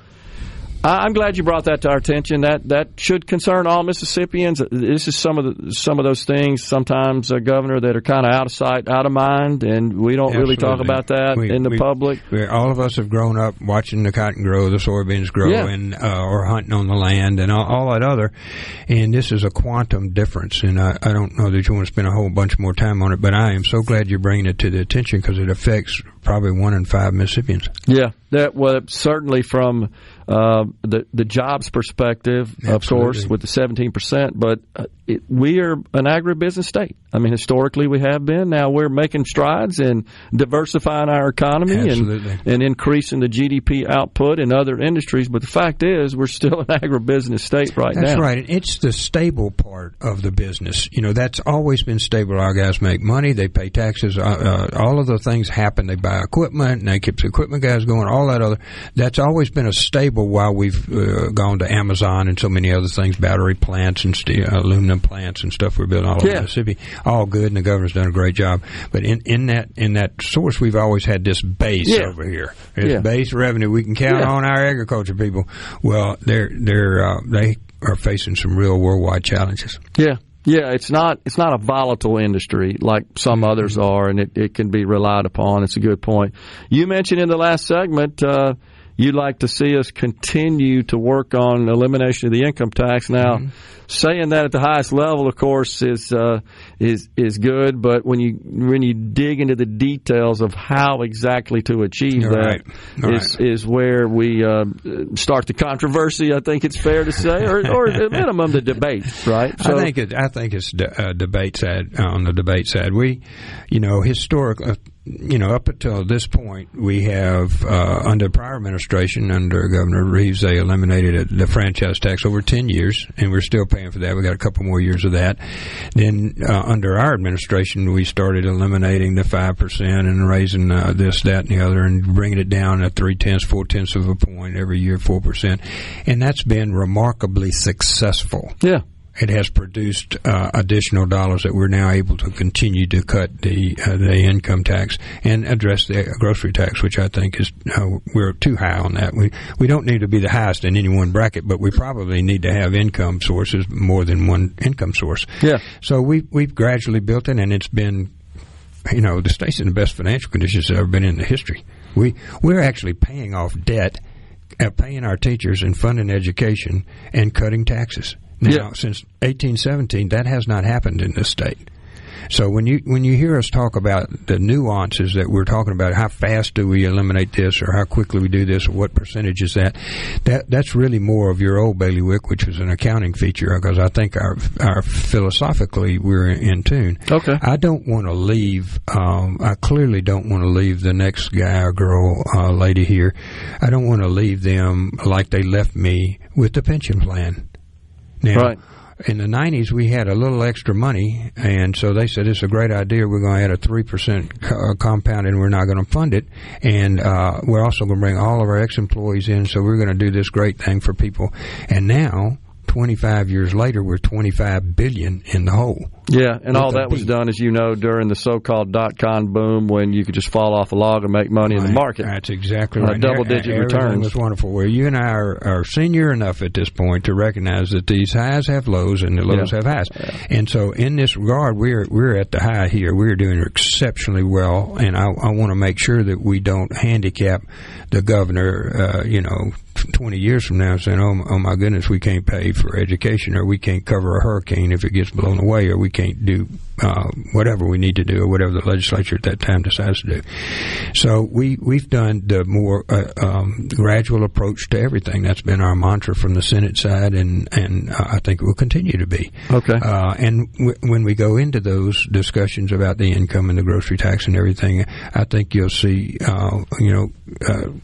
I'm glad you brought that to our attention. That should concern all Mississippians. This is some of those things. Sometimes, Governor, that are kind of out of sight, out of mind, and we don't really talk about that in the public. All of us have grown up watching the cotton grow, the soybeans grow, and or hunting on the land, and all that other. And this is a quantum difference. And I don't know that you want to spend a whole bunch more time on it, but I am so glad you're bringing it to the attention because it affects probably 1 in 5 Mississippians. Yeah, that certainly from the jobs perspective, of course, with the 17%. But we are an agribusiness state. I mean, historically we have been. Now we're making strides in diversifying our economy and increasing the GDP output in other industries. But the fact is, we're still an agribusiness state now. That's right. And it's the stable part of the business. That's always been stable. Our guys make money. They pay taxes. All of the things happen. They buy equipment, and they keep the equipment guys going, all that other. That's always been a stable while we've gone to Amazon and so many other things, battery plants and aluminum plants and stuff we're building all over Mississippi. All good, and the governor's done a great job. But in that source, we've always had this base over here. This base revenue. We can count on our agriculture people. Well, they are facing some real worldwide challenges. Yeah. Yeah, it's not a volatile industry like some others are, and it can be relied upon. It's a good point. You mentioned in the last segment you'd like to see us continue to work on elimination of the income tax. Now, saying that at the highest level, of course, is good. But when you dig into the details of how exactly to achieve is where we start the controversy. I think it's fair to say, or at minimum the debate. Right? So, I think it's debate side on the debate side. We, historically. Up until this point, we have, under prior administration, under Governor Reeves, they eliminated the franchise tax over 10 years, and we're still paying for that. We got a couple more years of that. Then, under our administration, we started eliminating the 5% and raising this, that, and the other, and bringing it down at 0.3, 0.4 of a point every year, 4%. And that's been remarkably successful. Yeah. It has produced additional dollars that we're now able to continue to cut the income tax and address the grocery tax, which I think is we're too high on that. We don't need to be the highest in any one bracket, but we probably need to have income sources, more than one income source. Yeah. So we've gradually built it, and it's been, the state's in the best financial conditions it's ever been in the history. We're actually paying off debt, paying our teachers and funding education and cutting taxes. Now, since 1817, that has not happened in this state. So when you hear us talk about the nuances that we're talking about, how fast do we eliminate this, or how quickly we do this, or what percentage is that's really more of your old bailiwick, which was an accounting feature, because I think our philosophically we're in tune. Okay. I don't want to leave. I clearly don't want to leave the next guy or girl, lady here. I don't want to leave them like they left me with the pension plan. Now, in the 90s, we had a little extra money, and so they said, it's a great idea. We're going to add a 3% compound, and we're not going to fund it. And we're also going to bring all of our ex-employees in, so we're going to do this great thing for people. And now, 25 years later, we're $25 billion in the hole. Yeah, and all that was done, as you know, during the so-called dot-com boom, when you could just fall off a log and make money in the market. That's exactly right. Double-digit returns. Everything was wonderful. Well, you and I are senior enough at this point to recognize that these highs have lows and the lows have highs. Yeah. And so, in this regard, we're at the high here. We're doing exceptionally well, and I want to make sure that we don't handicap the governor, 20 years from now, saying, oh my goodness, we can't pay for education, or we can't cover a hurricane if it gets blown away, or we can't do whatever we need to do, or whatever the legislature at that time decides to do. So we've done the more gradual approach to everything. That's been our mantra from the Senate side, and I think it will continue to be. Okay. And when we go into those discussions about the income and the grocery tax and everything, I think you'll see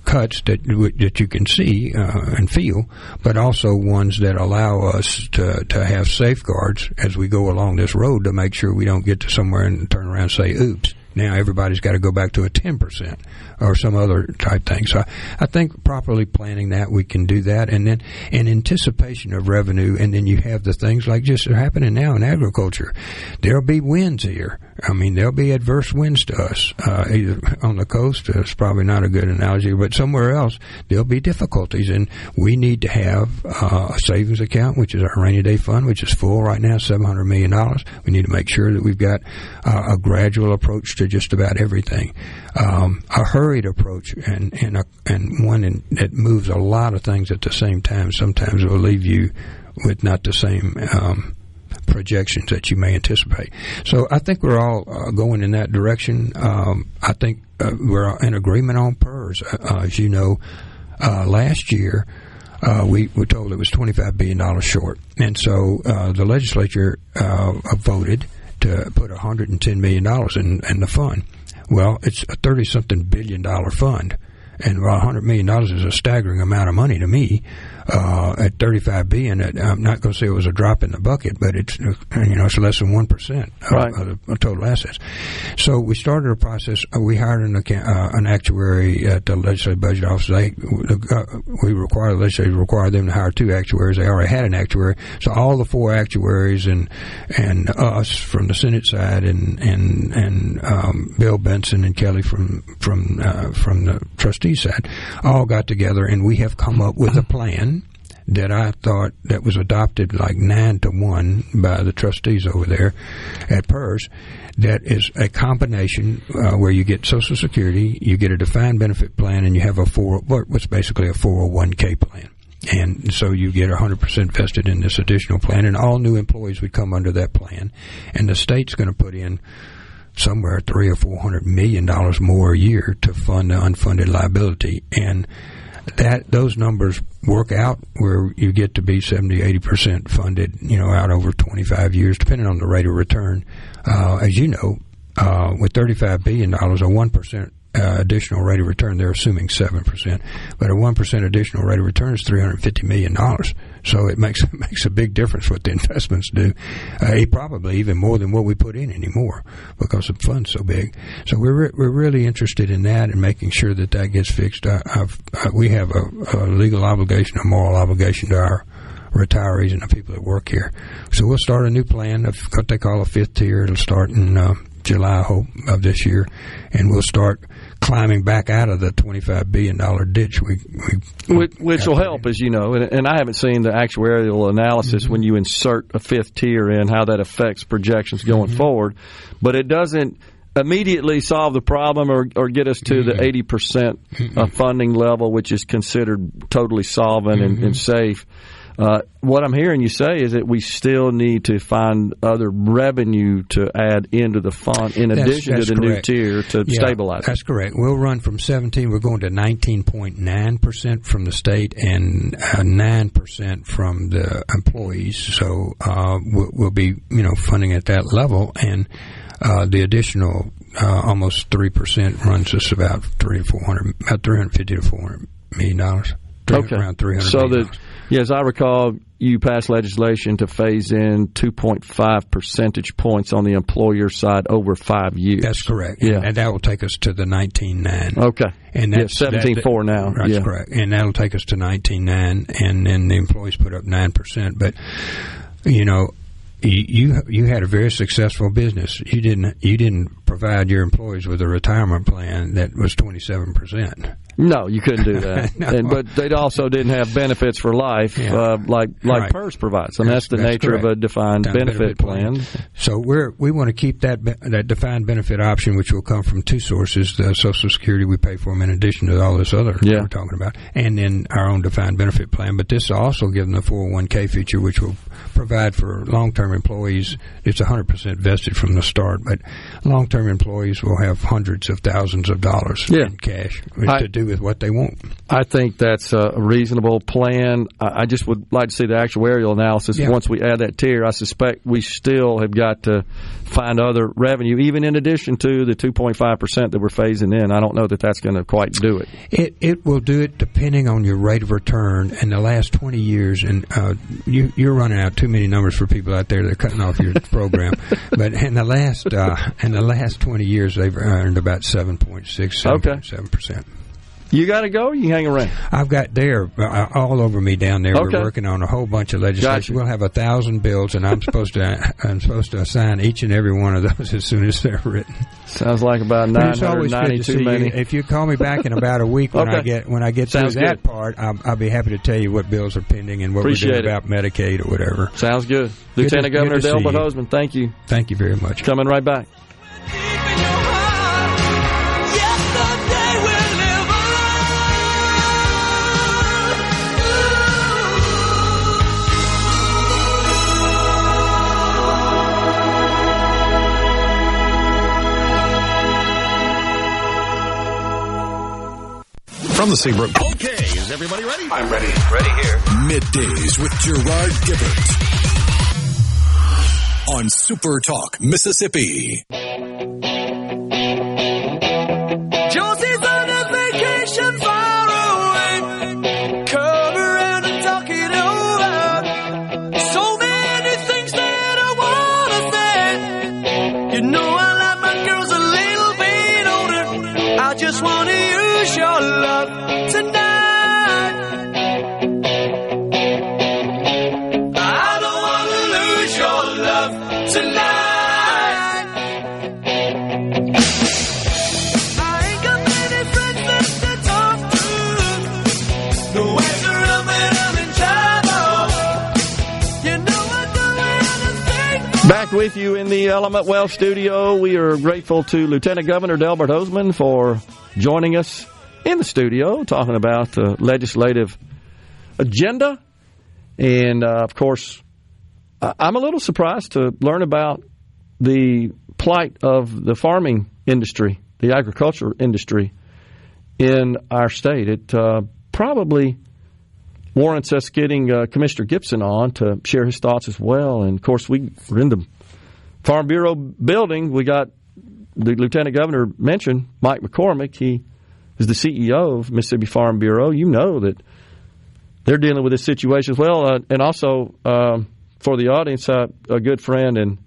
cuts that you can see and feel, but also ones that allow us to have safeguards as we go along this road to make sure we don't get to somewhere and turn around and say, oops. now everybody's got to go back to a 10% or some other type thing. So I think properly planning that, we can do that. And then in anticipation of revenue, and then you have the things like just are happening now in agriculture. There'll be winds here. I mean, there'll be adverse winds to us. Either on the coast, it's probably not a good analogy, but somewhere else, there'll be difficulties. And we need to have a savings account, which is our rainy day fund, which is full right now, $700 million. We need to make sure that we've got a gradual approach to just about everything. A hurried approach and one that moves a lot of things at the same time sometimes will leave you with not the same projections that you may anticipate. So I think we're all going in that direction. I think we're in agreement on PERS. As you know, last year we were told it was $25 billion short. And so the legislature voted to put $110 million in the fund. Well, it's a 30-something billion dollar fund. And while $100 million is a staggering amount of money to me, at $35 billion, I'm not going to say it was a drop in the bucket, but it's it's less than 1% of the total assets. So we started a process. We hired an actuary at the legislative budget office. We require the legislature to require them to hire 2 actuaries. They already had an actuary, so all the 4 actuaries and us from the Senate side and Bill Benson and Kelly from the trustee side all got together, and we have come up with a plan that I thought that was adopted like 9-1 by the trustees over there at PERS. That is a combination where you get Social Security, you get a defined benefit plan, and you have what's basically a 401k plan. And so you get 100% vested in this additional plan, and all new employees would come under that plan. And the state's going to put in somewhere $300 or $400 million more a year to fund the unfunded liability. And those numbers work out where you get to be 70-80% funded, out over 25 years, depending on the rate of return. As you know, with $35 billion, a 1% additional rate of return, they're assuming 7%, but a 1% additional rate of return is $350 million. So it makes a big difference what the investments do. Probably even more than what we put in anymore because the fund's so big. So we're really interested in that and making sure that gets fixed. We have a legal obligation, a moral obligation to our retirees and the people that work here. So we'll start a new plan of what they call a 5th tier. It'll start in July, I hope, of this year, and we'll start climbing back out of the $25 billion ditch. Which will help, as you know, and I haven't seen the actuarial analysis when you insert a 5th tier in, how that affects projections going forward, but it doesn't immediately solve the problem or get us to the 80% funding level, which is considered totally solvent and safe. What I'm hearing you say is that we still need to find other revenue to add into the fund in addition to the correct. New tier to stabilize it. That's correct. We'll run from 17. We're going to 19.9% from the state and 9% from the employees. So we'll be funding at that level, and the additional almost 3% runs us about $350 to $400 million. Around $300 so million. As I recall, you passed legislation to phase in 2.5 percentage points on the employer side over 5 years. That's correct. Yeah. And that will take us to the 19.9. Okay. And that's 17.4 now. That's correct. And that'll take us to 19.9, and then the employees put up 9%. But, you had a very successful business. You didn't provide your employees with a retirement plan that was 27%. No, you couldn't do that. No. But they also didn't have benefits for life like right. PERS provides. And that's the nature correct. of a defined benefit plan. So we want to keep that defined benefit option, which will come from 2 sources: the Social Security we pay for them in addition to all this other we're talking about, and then our own defined benefit plan. But this will also give them the 401k feature, which will provide for long-term employees. It's 100% vested from the start, but long-term employees will have hundreds of thousands of dollars in cash to do with what they want. I think that's a reasonable plan. I just would like to see the actuarial analysis. Once we add that tier, I suspect we still have got to find other revenue, even in addition to the 2.5% that we're phasing in. I don't know that that's going to quite do it. It will do it depending on your rate of return. In the last 20 years, and you're running out too many numbers for people out there that are cutting off your program, but in the last last 20 years, they've earned about 7.7%. You got to go, or you hang around? I've got they're all over me down there. Okay. We're working on a whole bunch of legislation. We'll have 1,000 bills, and I'm supposed to assign each and every one of those as soon as they're written. Sounds like about 990 too many. If you call me back in about a week when I get Sounds through that good. part, I'll be happy to tell you what bills are pending and what Appreciate we're doing about Medicaid or whatever. Sounds good. Lieutenant Governor Delbert Hosemann, thank you. Thank you very much. Coming right back. From the Seabrook. Okay, is everybody ready? I'm ready. Ready here. Middays with Gerard Gibert on SuperTalk Mississippi. Josie's on a vacation far away. Come around and talk it over. So many things that I wanna say. You know I like my girls a little bit older. I just wanna use your love tonight. I don't wanna lose your love tonight. I ain't got many friends left to talk to. No answer up when I'm in trouble. You know I don't understand. Back with you in the Element Wealth studio. We are grateful to Lieutenant Governor Delbert Hosemann for joining us in the studio, talking about the legislative agenda. And, of course, I'm a little surprised to learn about the plight of the farming industry, the agriculture industry in our state. It probably warrants us getting Commissioner Gibson on to share his thoughts as well. And, of course, we're in the Farm Bureau building. We got the Lieutenant Governor mentioned, Mike McCormick. He is the CEO of Mississippi Farm Bureau. You know that they're dealing with this situation as well. And also, for the audience, a good friend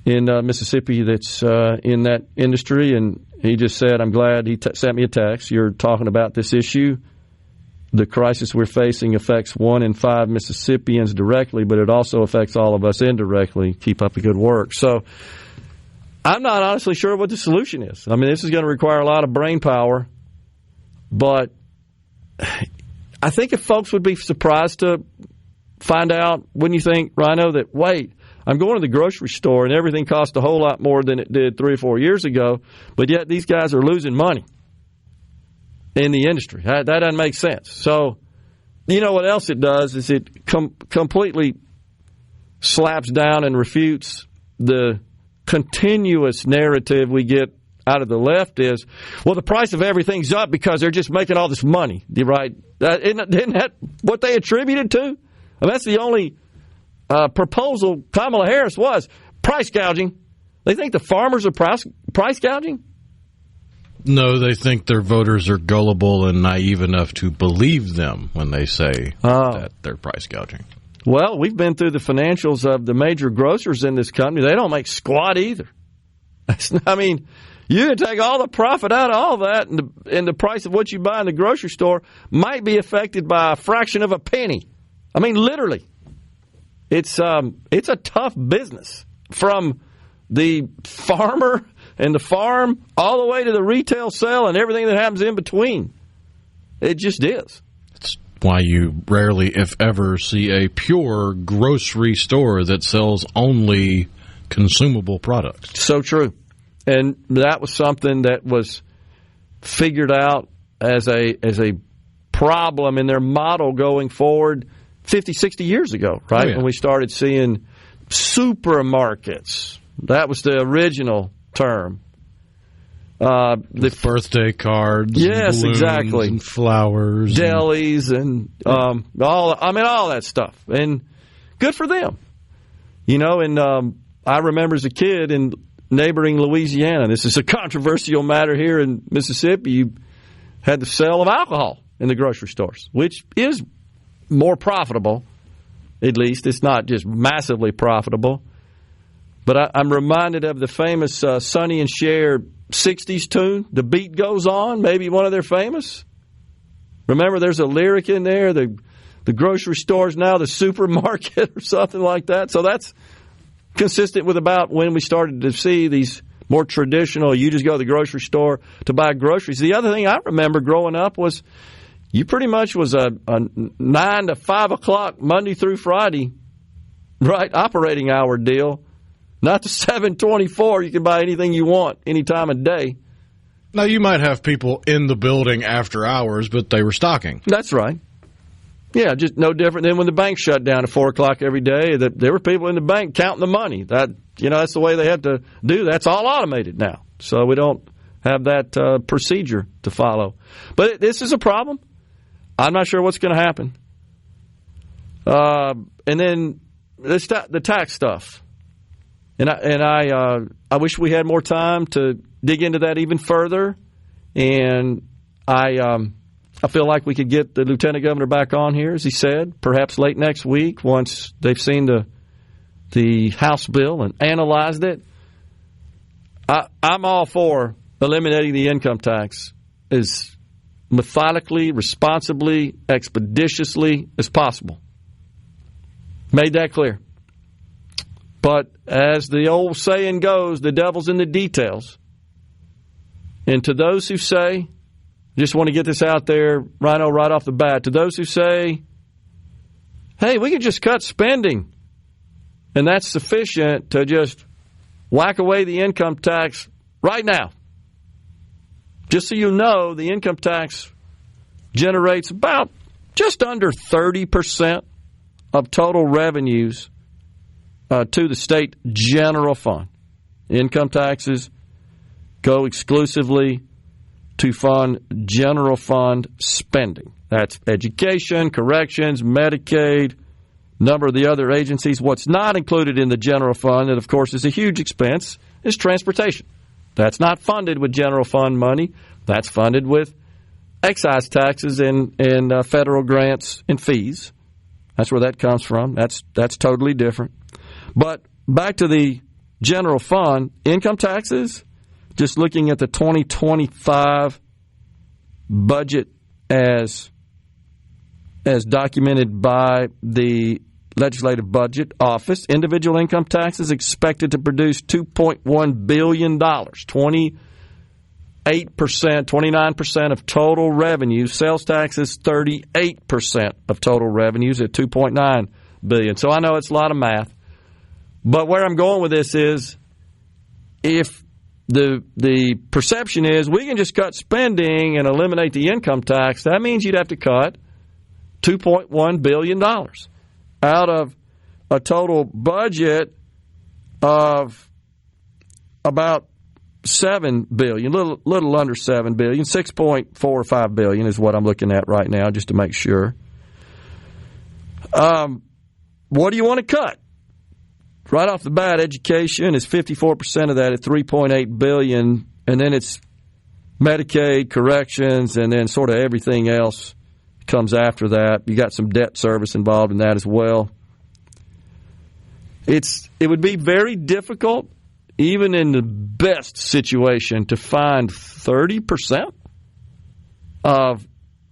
in Mississippi that's in that industry, and he just said, I'm glad he sent me a text. You're talking about this issue. The crisis we're facing affects 1 in 5 Mississippians directly, but it also affects all of us indirectly. Keep up the good work. So I'm not honestly sure what the solution is. I mean, this is going to require a lot of brain power, but I think if folks would be surprised to find out, wouldn't you think, Rhino, that, wait, I'm going to the grocery store and everything costs a whole lot more than it did 3 or 4 years ago, but yet these guys are losing money in the industry. That doesn't make sense. So, you know what else it does is it completely slaps down and refutes the continuous narrative we get out of the left is, well, the price of everything's up because they're just making all this money, right? Isn't that what they attributed to? I mean, that's the only proposal Kamala Harris was, price gouging. They think the farmers are price gouging? No, they think their voters are gullible and naive enough to believe them when they say that they're price gouging. Well, we've been through the financials of the major grocers in this country. They don't make squat either. I mean, you can take all the profit out of all that, and the price of what you buy in the grocery store might be affected by a fraction of a penny. I mean, literally. It's a tough business from the farmer and the farm all the way to the retail sale and everything that happens in between. It just is. It's why you rarely, if ever, see a pure grocery store that sells only consumable products. So true. And that was something that was figured out as a problem in their model going forward 50, 60 years ago, right? Oh, yeah. When we started seeing supermarkets. That was the original term. The birthday cards, yes, and balloons, exactly, and flowers, delis, and all that stuff. And good for them, you know. And I remember as a kid in neighboring Louisiana, this is a controversial matter here in Mississippi. You had the sale of alcohol in the grocery stores, which is more profitable. At least it's not just massively profitable. But I'm reminded of the famous Sonny and Cher 60s tune, The Beat Goes On, maybe one of their famous. Remember, there's a lyric in there, the grocery store is now the supermarket or something like that. So that's consistent with about when we started to see these more traditional, you just go to the grocery store to buy groceries. The other thing I remember growing up was you pretty much was a 9 to 5 o'clock Monday through Friday, right, operating hour deal. Not the 7:24. You can buy anything you want any time of day. Now, you might have people in the building after hours, but they were stocking. That's right. Yeah, just no different than when the bank shut down at 4 o'clock every day. There were people in the bank counting the money. That's the way they had to do. That's all automated now. So we don't have that procedure to follow. But this is a problem. I'm not sure what's going to happen. And then the tax stuff. And I wish we had more time to dig into that even further. And I feel like we could get the lieutenant governor back on here, as he said, perhaps late next week once they've seen the House bill and analyzed it. I'm all for eliminating the income tax as methodically, responsibly, expeditiously as possible. Made that clear. But as the old saying goes, the devil's in the details. And to those who say, just want to get this out there, Rhino, right off the bat, to those who say, hey, we can just cut spending, and that's sufficient to just whack away the income tax right now. Just so you know, the income tax generates about just under 30% of total revenues to the state general fund. Income taxes go exclusively to fund general fund spending. That's education, corrections, Medicaid, number of the other agencies. What's not included in the general fund, and of course is a huge expense, is transportation. That's not funded with general fund money. That's funded with excise taxes and federal grants and fees. That's where that comes from. That's totally different. But back to the general fund, income taxes, just looking at the 2025 budget as documented by the Legislative Budget Office, individual income taxes expected to produce $2.1 billion, 28%, 29% of total revenue. Sales taxes, 38% of total revenues at $2.9 billion. So I know it's a lot of math. But where I'm going with this is, if the perception is we can just cut spending and eliminate the income tax, that means you'd have to cut $2.1 billion out of a total budget of about $7 billion, little under $7 billion, $6.45 billion is what I'm looking at right now, just to make sure. What do you want to cut? Right off the bat, education is 54% of that at $3.8 billion, and then it's Medicaid, corrections, and then sort of everything else comes after that. You got some debt service involved in that as well. It would be very difficult, even in the best situation, to find 30% of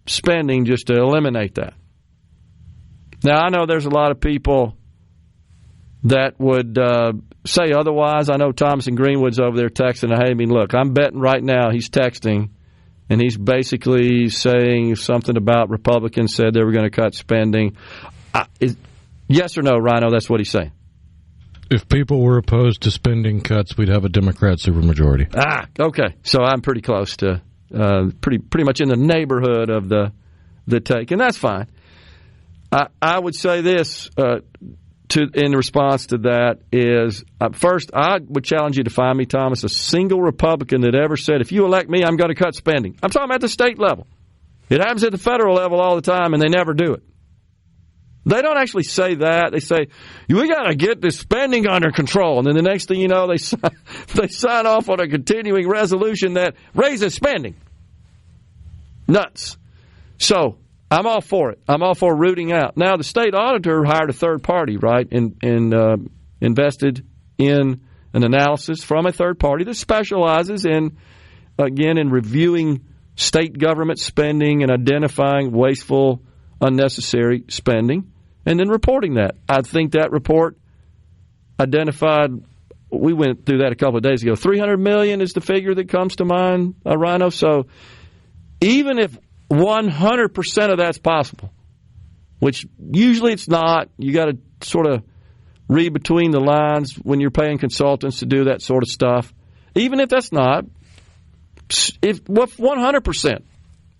spending just to eliminate that. Now, I know there's a lot of people that would say otherwise. I know Thomas and Greenwood's over there texting. Hey, I mean, look, I'm betting right now he's texting, and he's basically saying something about Republicans said they were going to cut spending. Yes or no, Rhino, that's what he's saying. If people were opposed to spending cuts, we'd have a Democrat supermajority. Okay. So I'm pretty close to, pretty much in the neighborhood of the take, and that's fine. I would say this, in response to that is, first, I would challenge you to find me, Thomas, a single Republican that ever said, if you elect me, I'm going to cut spending. I'm talking about the state level. It happens at the federal level all the time, and they never do it. They don't actually say that. They say, we got to get this spending under control. And then the next thing you know, they sign off on a continuing resolution that raises spending. Nuts. So I'm all for it. I'm all for rooting out. Now, the state auditor hired a third party, right, and invested in an analysis from a third party that specializes in reviewing state government spending and identifying wasteful, unnecessary spending, and then reporting that. I think that report identified, we went through that a couple of days ago, $300 million is the figure that comes to mind, Rhino. So even if 100% of that's possible, which usually it's not, you got to sort of read between the lines when you're paying consultants to do that sort of stuff. Even if that's not, if 100%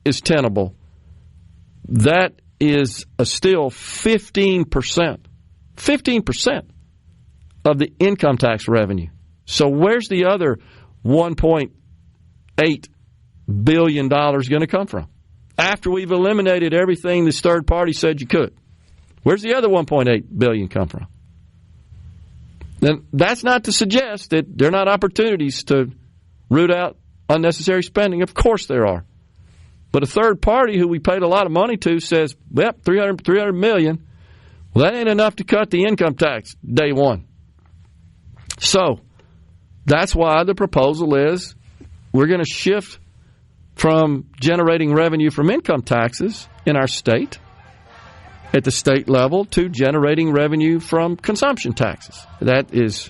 is tenable, that is still 15%. 15% of the income tax revenue. So where's the other $1.8 billion going to come from? After we've eliminated everything this third party said you could, where's the other $1.8 billion come from? Then that's not to suggest that there are not opportunities to root out unnecessary spending. Of course there are. But a third party who we paid a lot of money to says, yep, $300 million. Well, that ain't enough to cut the income tax day one. So that's why the proposal is we're going to shift from generating revenue from income taxes in our state at the state level to generating revenue from consumption taxes. That is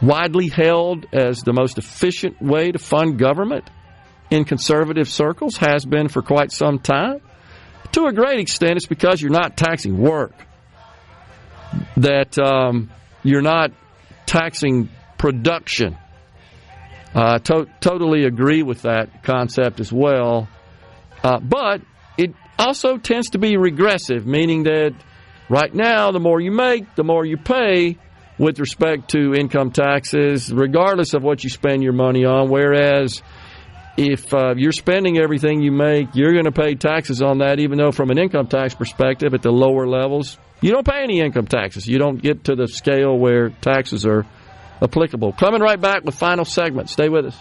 widely held as the most efficient way to fund government in conservative circles, has been for quite some time. To a great extent, it's because you're not taxing work, that you're not taxing production. Totally agree with that concept as well. But it also tends to be regressive, meaning that right now, the more you make, the more you pay with respect to income taxes, regardless of what you spend your money on. Whereas if you're spending everything you make, you're going to pay taxes on that, even though from an income tax perspective at the lower levels, you don't pay any income taxes. You don't get to the scale where taxes are applicable. Coming right back with final segment. Stay with us.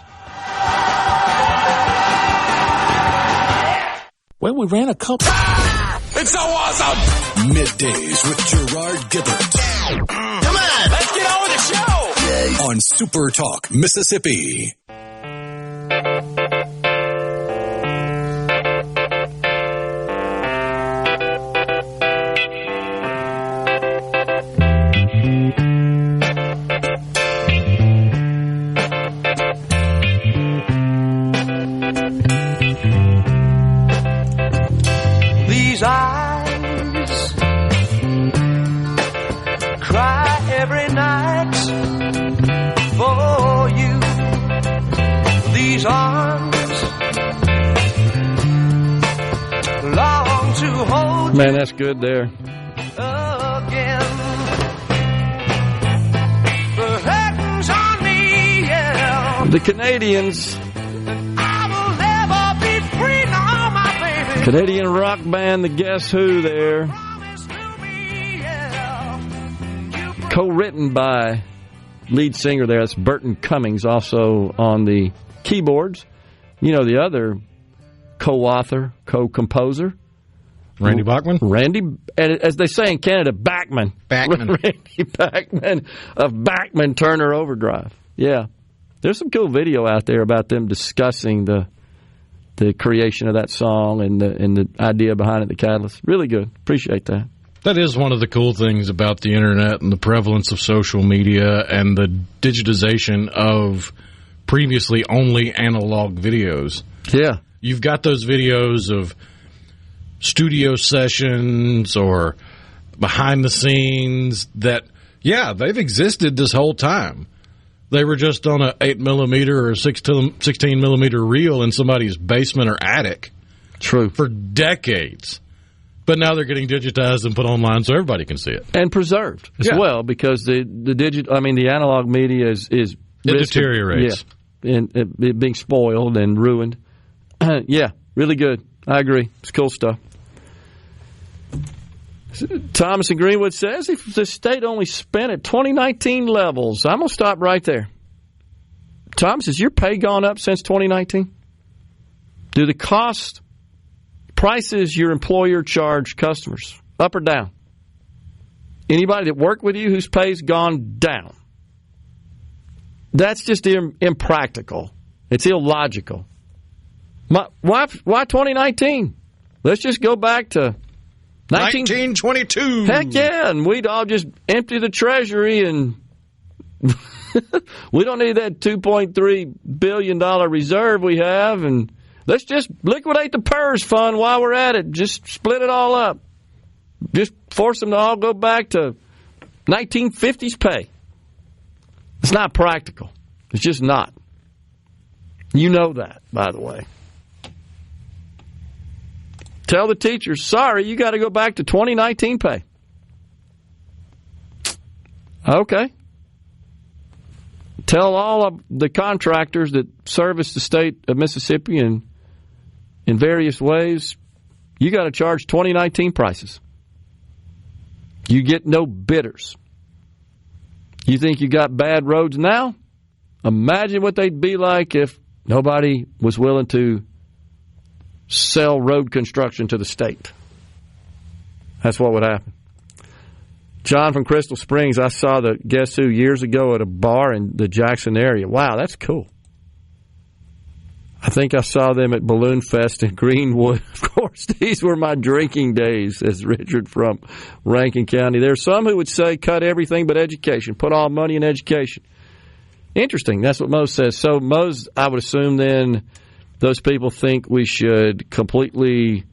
Well, we ran a couple. It's so awesome! Middays with Gerard Gibert. Come on, let's get on with the show! On SuperTalk Mississippi. These eyes cry every night for you. These arms long to hold. Man, that's good there. Again, the curtains on me, yeah. The Canadians. Canadian rock band, the Guess Who there. Co-written by lead singer there, that's Burton Cummings, also on the keyboards. You know, the other co-author, co-composer. Randy Bachman? Randy, as they say in Canada, Bachman. Randy Bachman of Bachman Turner Overdrive. Yeah. There's some cool video out there about them discussing the creation of that song and the idea behind it, the catalyst. Really good. Appreciate that. That is one of the cool things about the internet and the prevalence of social media and the digitization of previously only analog videos. Yeah. You've got those videos of studio sessions or behind the scenes that, yeah, they've existed this whole time. They were just on a 8mm or a 16mm reel in somebody's basement or attic. True. For decades. But now they're getting digitized and put online so everybody can see it. And preserved as well, because the analog media is it deteriorates. And it being spoiled and ruined. Yeah, really good. I agree. It's cool stuff. Thomas in Greenwood says if the state only spent at 2019 levels, I'm going to stop right there. Thomas, has your pay gone up since 2019? Do the prices your employer charge customers, up or down? Anybody that worked with you whose pay's gone down? That's just impractical. It's illogical. Why 2019? Let's just go back to 1922. Heck yeah, and we'd all just empty the Treasury, and we don't need that $2.3 billion reserve we have, and let's just liquidate the PERS fund while we're at it. Just split it all up. Just force them to all go back to 1950s pay. It's not practical. It's just not. You know that, by the way. Tell the teachers, sorry, you got to go back to 2019 pay. Okay. Tell all of the contractors that service the state of Mississippi in various ways, you got to charge 2019 prices. You get no bidders. You think you got bad roads now? Imagine what they'd be like if nobody was willing to sell road construction to the state. That's what would happen. John from Crystal Springs, I saw the Guess Who years ago at a bar in the Jackson area. Wow, that's cool. I think I saw them at Balloon Fest in Greenwood. Of course, these were my drinking days, says Richard from Rankin County. There are some who would say cut everything but education, put all money in education. Interesting. That's what Mose says. So Mose, I would assume then those people think we should completely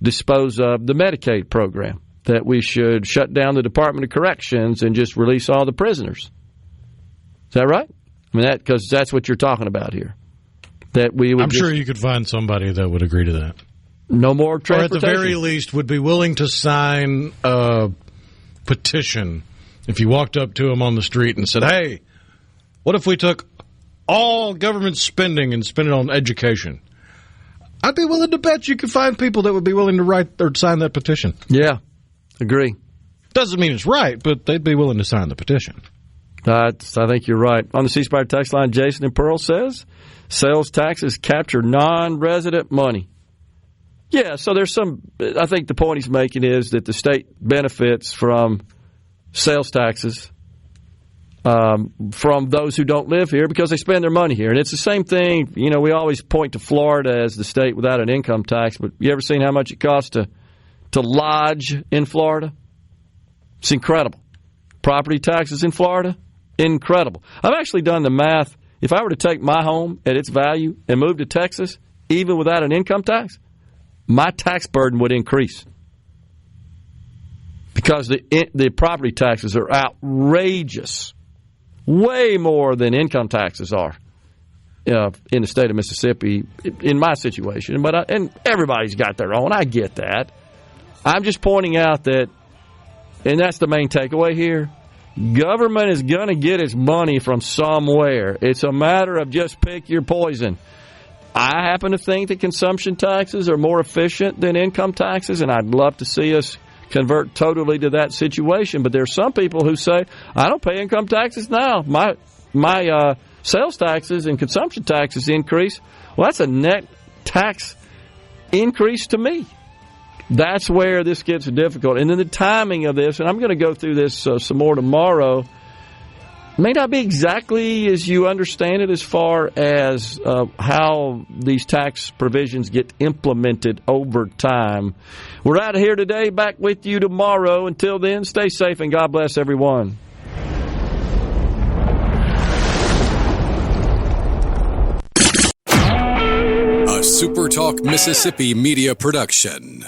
dispose of the Medicaid program, that we should shut down the Department of Corrections and just release all the prisoners. Is that right? I mean, because that's what you're talking about here. That we would. I'm sure you could find somebody that would agree to that. No more transportation. Or at the very least would be willing to sign a petition if you walked up to them on the street and said, hey, what if we took all government spending and spent it on education? I'd be willing to bet you could find people that would be willing to write or sign that petition. Yeah, agree. Doesn't mean it's right, but they'd be willing to sign the petition. I think you're right. On the C-Spire text line, Jason in Pearl says, sales taxes capture non-resident money. Yeah, so there's some, I think the point he's making is that the state benefits from sales taxes from those who don't live here because they spend their money here. And it's the same thing, you know, we always point to Florida as the state without an income tax, but you ever seen how much it costs to lodge in Florida? It's incredible. Property taxes in Florida, incredible. I've actually done the math. If I were to take my home at its value and move to Texas, even without an income tax, my tax burden would increase because the property taxes are outrageous, way more than income taxes are in the state of Mississippi, in my situation. But and everybody's got their own. I get that. I'm just pointing out that, and that's the main takeaway here, government is going to get its money from somewhere. It's a matter of just pick your poison. I happen to think that consumption taxes are more efficient than income taxes, and I'd love to see us convert totally to that situation. But there are some people who say, I don't pay income taxes now. My sales taxes and consumption taxes increase. Well, that's a net tax increase to me. That's where this gets difficult. And then the timing of this, and I'm going to go through this some more tomorrow, may not be exactly as you understand it as far as how these tax provisions get implemented over time. We're out of here today, back with you tomorrow. Until then, stay safe and God bless everyone. A SuperTalk Mississippi Media production.